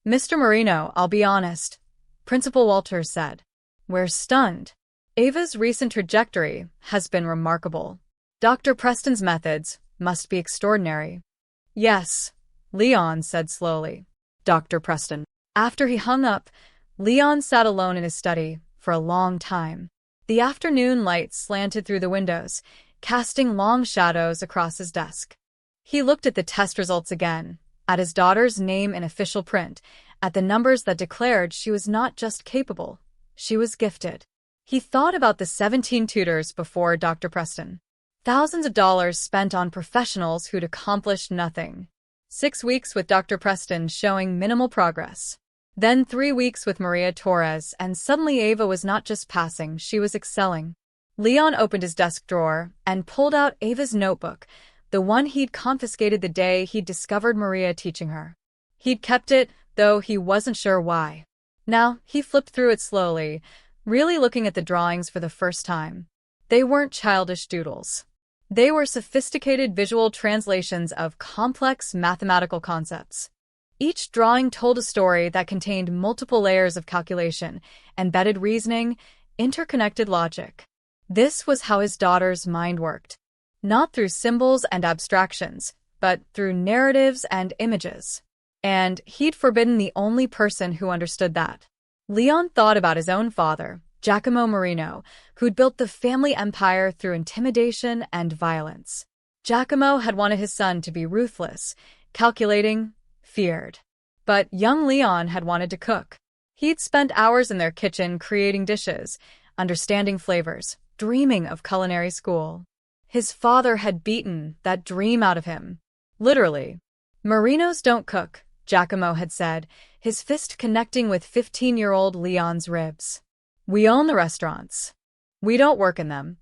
"Mr. Marino, I'll be honest," Principal Walters said. "We're stunned. Ava's recent trajectory has been remarkable. Dr. Preston's methods must be extraordinary." "Yes," Leon said slowly. "Dr. Preston." After he hung up, Leon sat alone in his study for a long time. The afternoon light slanted through the windows, casting long shadows across his desk. He looked at the test results again, at his daughter's name in official print, at the numbers that declared she was not just capable, she was gifted. He thought about the 17 tutors before Dr. Preston. Thousands of dollars spent on professionals who'd accomplished nothing. 6 weeks with Dr. Preston showing minimal progress. Then 3 weeks with Maria Torres, and suddenly Ava was not just passing, she was excelling. Leon opened his desk drawer and pulled out Ava's notebook, the one he'd confiscated the day he'd discovered Maria teaching her. He'd kept it, though he wasn't sure why. Now, he flipped through it slowly, really looking at the drawings for the first time. They weren't childish doodles. They were sophisticated visual translations of complex mathematical concepts. Each drawing told a story that contained multiple layers of calculation, embedded reasoning, interconnected logic. This was how his daughter's mind worked. Not through symbols and abstractions, but through narratives and images. And he'd forbidden the only person who understood that. Leon thought about his own father, Giacomo Marino, who'd built the family empire through intimidation and violence. Giacomo had wanted his son to be ruthless, calculating, feared. But young Leon had wanted to cook. He'd spent hours in their kitchen creating dishes, understanding flavors, dreaming of culinary school. His father had beaten that dream out of him. Literally. "Marinos don't cook," Giacomo had said, his fist connecting with 15-year-old Leon's ribs. "We own the restaurants. We don't work in them."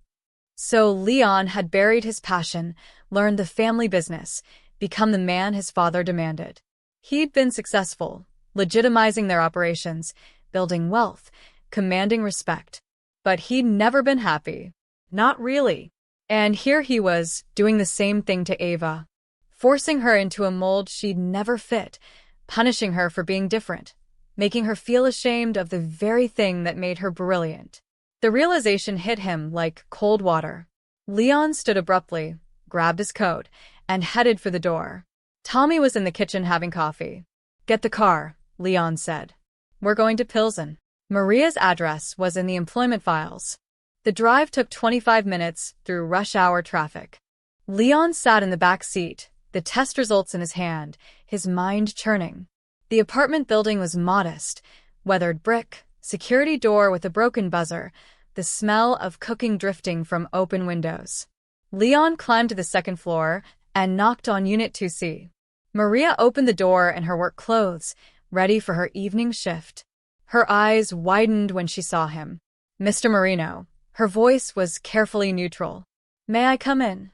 So Leon had buried his passion, learned the family business, become the man his father demanded. He'd been successful, legitimizing their operations, building wealth, commanding respect. But he'd never been happy. Not really. And here he was, doing the same thing to Ava, forcing her into a mold she'd never fit, punishing her for being different, making her feel ashamed of the very thing that made her brilliant. The realization hit him like cold water. Leon stood abruptly, grabbed his coat, and headed for the door. Tommy was in the kitchen having coffee. "Get the car," Leon said. "We're going to Pilsen." Maria's address was in the employment files. The drive took 25 minutes through rush-hour traffic. Leon sat in the back seat, the test results in his hand, his mind churning. The apartment building was modest, weathered brick, security door with a broken buzzer, the smell of cooking drifting from open windows. Leon climbed to the second floor and knocked on Unit 2C. Maria opened the door in her work clothes, ready for her evening shift. Her eyes widened when she saw him. "Mr. Marino." Her voice was carefully neutral. "May I come in?"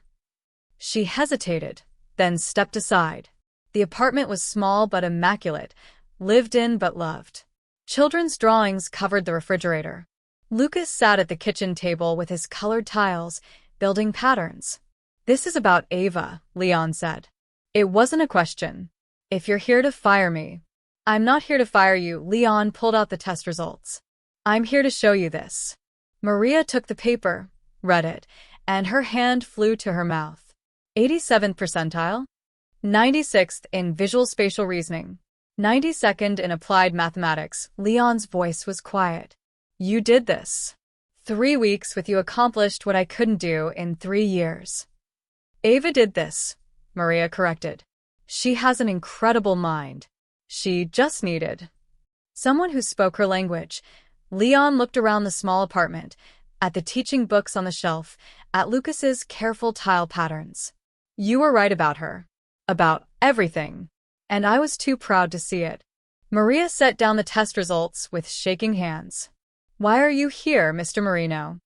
She hesitated, then stepped aside. The apartment was small but immaculate, lived in but loved. Children's drawings covered the refrigerator. Lucas sat at the kitchen table with his colored tiles, building patterns. "This is about Ava," Leon said. It wasn't a question. "If you're here to fire me." "I'm not here to fire you," Leon pulled out the test results. "I'm here to show you this." Maria took the paper, read it, and her hand flew to her mouth. 87th percentile? 96th in visual spatial reasoning. 92nd in applied mathematics. Leon's voice was quiet. "You did this. 3 weeks with you accomplished what I couldn't do in 3 years. Ava did this," Maria corrected. "She has an incredible mind. She just needed someone who spoke her language." Leon looked around the small apartment, at the teaching books on the shelf, at Lucas's careful tile patterns. "You were right about her. About everything. And I was too proud to see it." Maria set down the test results with shaking hands. "Why are you here, Mr. Marino?"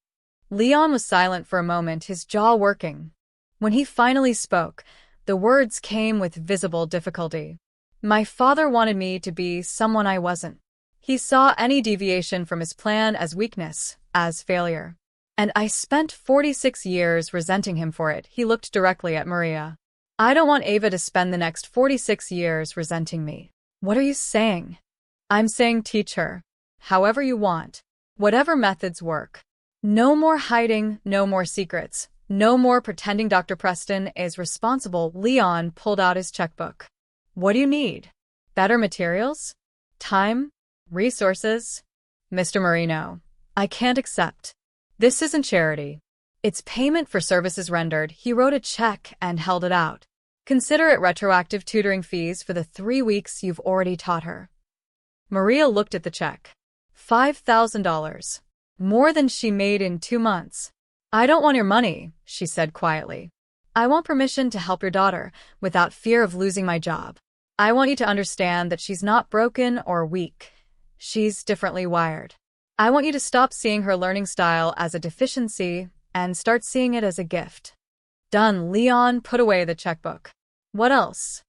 Leon was silent for a moment, his jaw working. When he finally spoke, the words came with visible difficulty. "My father wanted me to be someone I wasn't. He saw any deviation from his plan as weakness, as failure. And I spent 46 years resenting him for it." He looked directly at Maria. "I don't want Ava to spend the next 46 years resenting me." "What are you saying?" "I'm saying teach her. However you want. Whatever methods work. No more hiding, no more secrets. No more pretending Dr. Preston is responsible." Leon pulled out his checkbook. "What do you need? Better materials? Time? Resources?" "Mr. Marino, I can't accept. This isn't charity. It's payment for services rendered." He wrote a check and held it out. "Consider it retroactive tutoring fees for the 3 weeks you've already taught her." Maria looked at the check. $5,000. More than she made in 2 months. "I don't want your money," she said quietly. "I want permission to help your daughter without fear of losing my job. I want you to understand that she's not broken or weak. She's differently wired. I want you to stop seeing her learning style as a deficiency and start seeing it as a gift." "Done." Leon put away the checkbook. "What else?"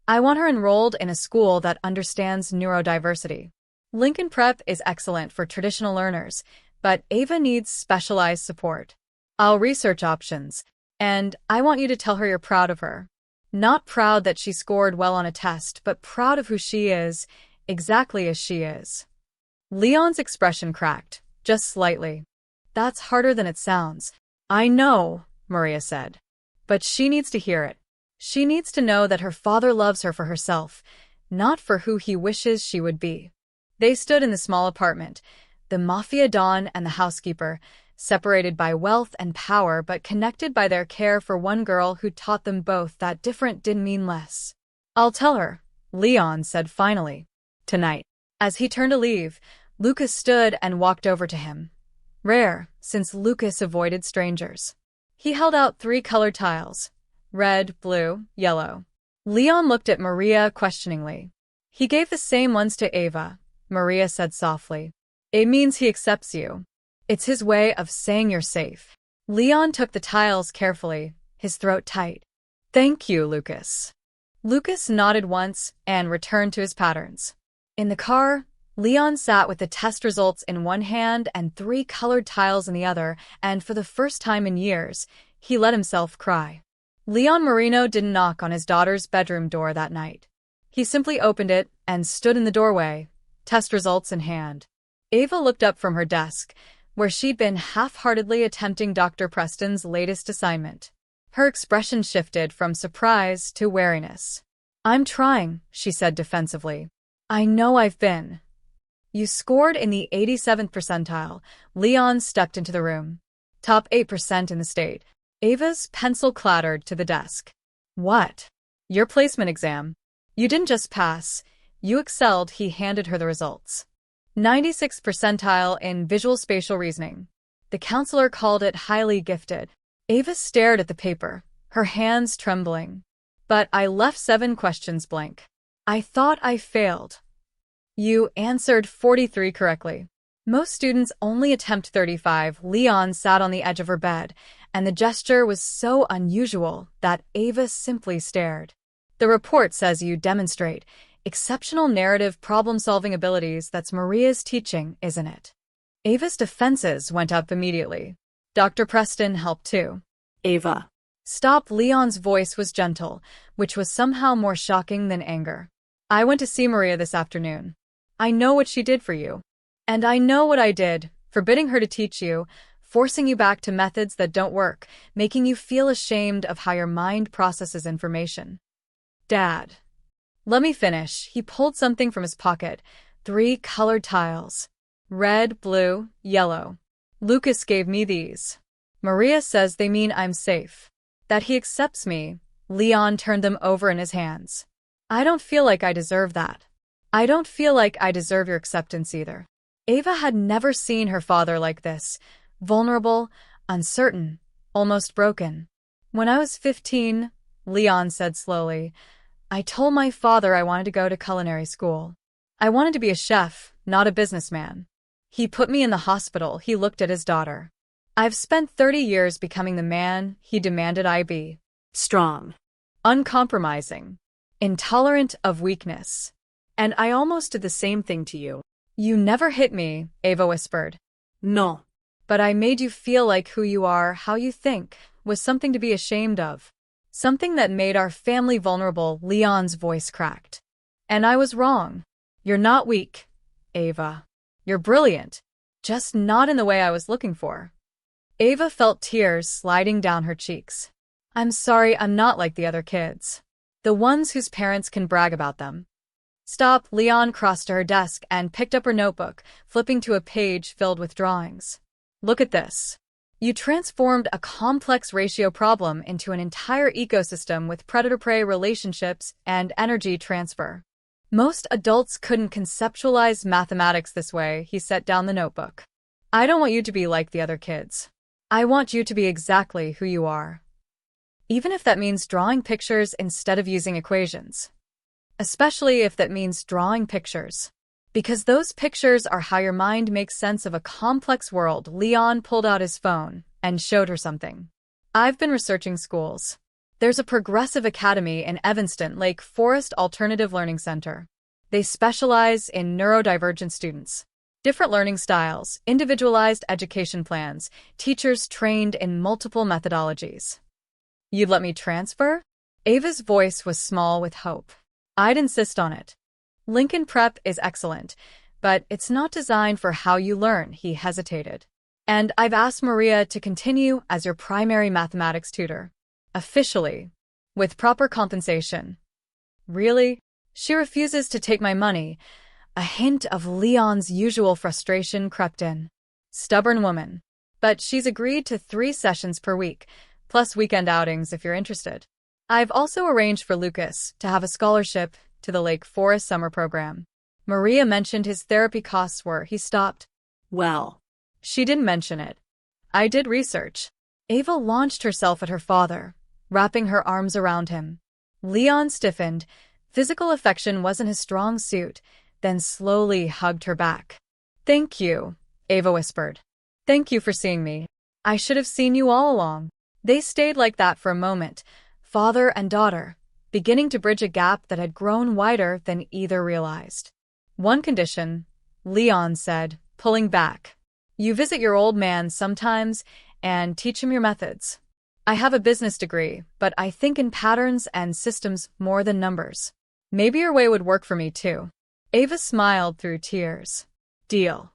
"I want her enrolled in a school that understands neurodiversity. Lincoln Prep is excellent for traditional learners, but Ava needs specialized support. I'll research options, and I want you to tell her you're proud of her. Not proud that she scored well on a test, but proud of who she is, exactly as she is." Leon's expression cracked, just slightly. "That's harder than it sounds." "I know," Maria said. "But she needs to hear it. She needs to know that her father loves her for herself, not for who he wishes she would be." They stood in the small apartment, the Mafia Don and the housekeeper, separated by wealth and power but connected by their care for one girl who taught them both that different didn't mean less. "I'll tell her," Leon said finally. "Tonight." As he turned to leave, Lucas stood and walked over to him. Rare, since Lucas avoided strangers. He held out 3 colored tiles. Red, blue, yellow. Leon looked at Maria questioningly. "He gave the same ones to Ava," Maria said softly. "It means he accepts you. It's his way of saying you're safe." Leon took the tiles carefully, his throat tight. Thank you, Lucas. Lucas nodded once and returned to his patterns. In the car, Leon sat with the test results in one hand and 3 colored tiles in the other, and for the first time in years, he let himself cry. Leon Marino didn't knock on his daughter's bedroom door that night. He simply opened it and stood in the doorway, test results in hand. Ava looked up from her desk, where she'd been half-heartedly attempting Dr. Preston's latest assignment. Her expression shifted from surprise to wariness. I'm trying, she said defensively. I know I've been. You scored in the 87th percentile. Leon stepped into the room. Top 8% in the state. Ava's pencil clattered to the desk. What? Your placement exam. You didn't just pass. You excelled. He handed her the results. 96th percentile in visual spatial reasoning. The counselor called it highly gifted. Ava stared at the paper, her hands trembling. But I left 7 questions blank. I thought I failed. You answered 43 correctly. Most students only attempt 35. Leon sat on the edge of her bed, and the gesture was so unusual that Ava simply stared. The report says you demonstrate exceptional narrative problem-solving abilities. That's Maria's teaching, isn't it? Ava's defenses went up immediately. Dr. Preston helped too. Ava. Stop. Leon's voice was gentle, which was somehow more shocking than anger. I went to see Maria this afternoon. I know what she did for you. And I know what I did, forbidding her to teach you, forcing you back to methods that don't work, making you feel ashamed of how your mind processes information. Dad. Let me finish. He pulled something from his pocket. 3 colored tiles. Red, blue, yellow. Lucas gave me these. Maria says they mean I'm safe. That he accepts me. Leon turned them over in his hands. I don't feel like I deserve that. I don't feel like I deserve your acceptance either. Ava had never seen her father like this. Vulnerable, uncertain, almost broken. When I was 15, Leon said slowly, I told my father I wanted to go to culinary school. I wanted to be a chef, not a businessman. He put me in the hospital. He looked at his daughter. I've spent 30 years becoming the man he demanded I be. Strong. Uncompromising. Intolerant of weakness. And I almost did the same thing to you. You never hit me, Ava whispered. No. But I made you feel like who you are, how you think, was something to be ashamed of. Something that made our family vulnerable. Leon's voice cracked. And I was wrong. You're not weak, Ava. You're brilliant. Just not in the way I was looking for. Ava felt tears sliding down her cheeks. I'm sorry, I'm not like the other kids. The ones whose parents can brag about them. Stop. Leon crossed to her desk and picked up her notebook, flipping to a page filled with drawings. Look at this. You transformed a complex ratio problem into an entire ecosystem with predator-prey relationships and energy transfer. Most adults couldn't conceptualize mathematics this way. He set down the notebook. I don't want you to be like the other kids. I want you to be exactly who you are. Even if that means drawing pictures instead of using equations. Especially if that means drawing pictures. Because those pictures are how your mind makes sense of a complex world. Leon pulled out his phone and showed her something. I've been researching schools. There's a progressive academy in Evanston Lake Forest Alternative Learning Center. They specialize in neurodivergent students. Different learning styles, individualized education plans, teachers trained in multiple methodologies. You'd let me transfer? Ava's voice was small with hope. I'd insist on it. Lincoln Prep is excellent, but it's not designed for how you learn. He hesitated. And I've asked Maria to continue as your primary mathematics tutor. Officially. With proper compensation. Really? She refuses to take my money. A hint of Leon's usual frustration crept in. Stubborn woman. But she's agreed to 3 sessions per week, plus weekend outings if you're interested. I've also arranged for Lucas to have a scholarship to the Lake Forest summer program. Maria mentioned his therapy costs were. He stopped. Well. She didn't mention it. I did research. Ava launched herself at her father, wrapping her arms around him. Leon stiffened. Physical affection wasn't his strong suit, then slowly hugged her back. Thank you, Ava whispered. Thank you for seeing me. I should have seen you all along. They stayed like that for a moment, father and daughter, beginning to bridge a gap that had grown wider than either realized. One condition, Leon said, pulling back. You visit your old man sometimes and teach him your methods. I have a business degree, but I think in patterns and systems more than numbers. Maybe your way would work for me too. Ava smiled through tears. Deal.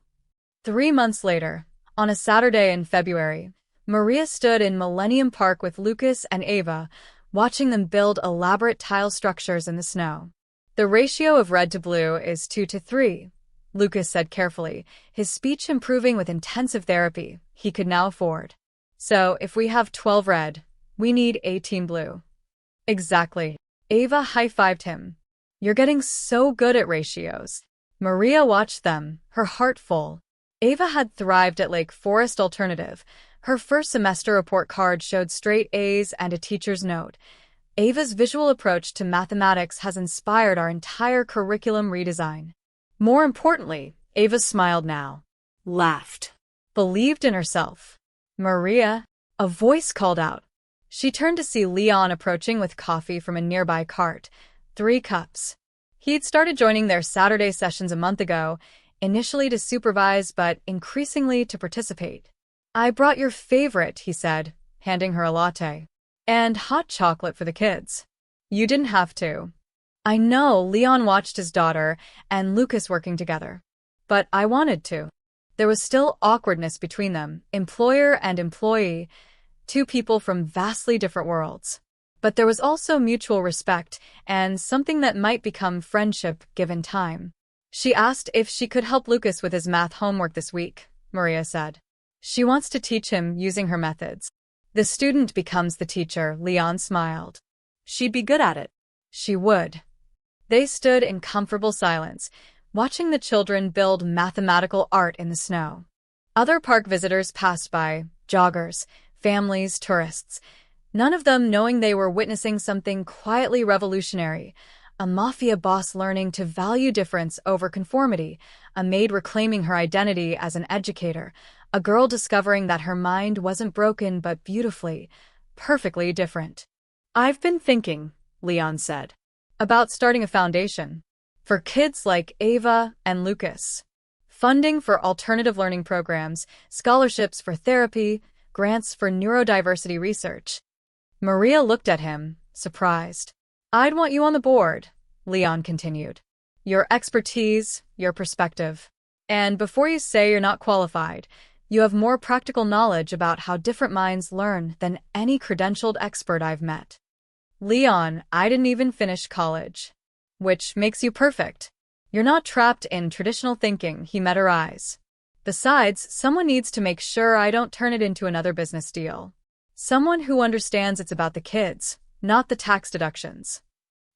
3 months later, on a Saturday in February, Maria stood in Millennium Park with Lucas and Ava, watching them build elaborate tile structures in the snow. The ratio of red to blue is 2 to 3, Lucas said carefully, his speech improving with intensive therapy he could now afford. So, if we have 12 red, we need 18 blue. Exactly. Ava high-fived him. You're getting so good at ratios. Maria watched them, her heart full. Ava had thrived at Lake Forest Alternative. Her first semester report card showed straight A's and a teacher's note. Ava's visual approach to mathematics has inspired our entire curriculum redesign. More importantly, Ava smiled now. Laughed. Believed in herself. Maria, a voice called out. She turned to see Leon approaching with coffee from a nearby cart. 3 cups. He'd started joining their Saturday sessions a month ago, initially to supervise but increasingly to participate. I brought your favorite, he said, handing her a latte. And hot chocolate for the kids. You didn't have to. I know Leon watched his daughter and Lucas working together. But I wanted to. There was still awkwardness between them, employer and employee, 2 people from vastly different worlds. But there was also mutual respect and something that might become friendship given time. She asked if she could help Lucas with his math homework this week, Maria said. She wants to teach him using her methods. The student becomes the teacher, Leon smiled. She'd be good at it. She would. They stood in comfortable silence, watching the children build mathematical art in the snow. Other park visitors passed by, joggers, families, tourists, none of them knowing they were witnessing something quietly revolutionary, a Mafia boss learning to value difference over conformity, a maid reclaiming her identity as an educator, a girl discovering that her mind wasn't broken but beautifully, perfectly different. I've been thinking, Leon said, about starting a foundation for kids like Ava and Lucas. Funding for alternative learning programs, scholarships for therapy, grants for neurodiversity research. Maria looked at him, surprised. I'd want you on the board, Leon continued. Your expertise, your perspective. And before you say you're not qualified, you have more practical knowledge about how different minds learn than any credentialed expert I've met. Leon, I didn't even finish college. Which makes you perfect. You're not trapped in traditional thinking, he met her eyes. Besides, someone needs to make sure I don't turn it into another business deal. Someone who understands it's about the kids, not the tax deductions.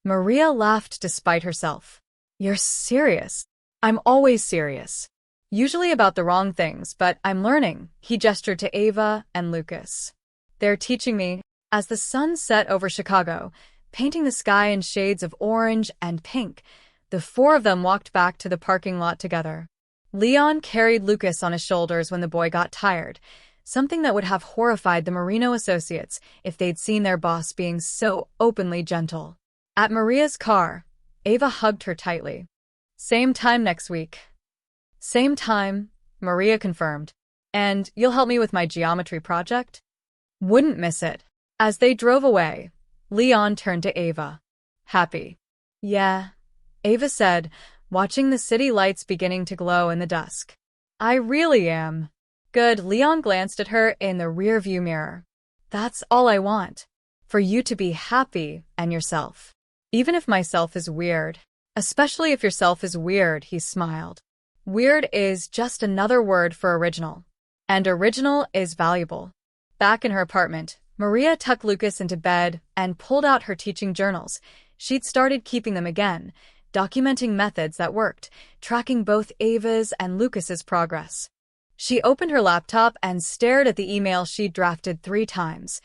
Maria laughed despite herself. You're serious. I'm always serious. Usually about the wrong things, but I'm learning, he gestured to Ava and Lucas. They're teaching me. As the sun set over Chicago, painting the sky in shades of orange and pink, the 4 of them walked back to the parking lot together. Leon carried Lucas on his shoulders when the boy got tired, something that would have horrified the Marino associates if they'd seen their boss being so openly gentle. At Maria's car, Ava hugged her tightly. Same time next week. Same time, Maria confirmed. And you'll help me with my geometry project? Wouldn't miss it. As they drove away, Leon turned to Ava. Happy? Yeah, Ava said, watching the city lights beginning to glow in the dusk. I really am. Good. Leon glanced at her in the rearview mirror. That's all I want. For you to be happy and yourself. Even if myself is weird. Especially if yourself is weird, he smiled. Weird is just another word for original. And original is valuable. Back in her apartment, Maria tucked Lucas into bed and pulled out her teaching journals. She'd started keeping them again, documenting methods that worked, tracking both Ava's and Lucas's progress. She opened her laptop and stared at the email she'd drafted 3 times,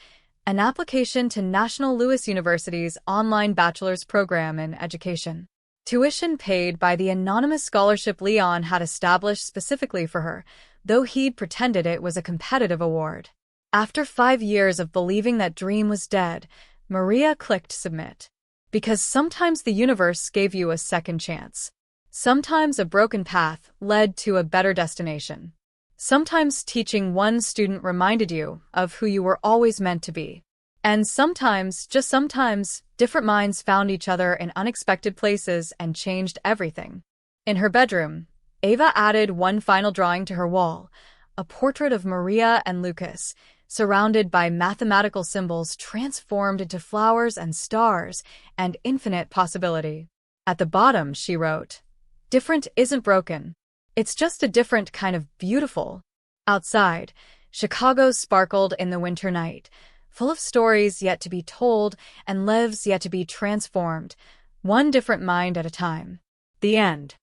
an application to National Louis University's online bachelor's program in education. Tuition paid by the anonymous scholarship Leon had established specifically for her, though he'd pretended it was a competitive award. After 5 years of believing that dream was dead, Maria clicked submit. Because sometimes the universe gave you a second chance. Sometimes a broken path led to a better destination. Sometimes teaching one student reminded you of who you were always meant to be. And sometimes, just sometimes, different minds found each other in unexpected places and changed everything. In her bedroom, Ava added one final drawing to her wall, a portrait of Maria and Lucas, surrounded by mathematical symbols transformed into flowers and stars and infinite possibility. At the bottom, she wrote, "Different isn't broken. It's just a different kind of beautiful." Outside, Chicago sparkled in the winter night, full of stories yet to be told and lives yet to be transformed, one different mind at a time. The end.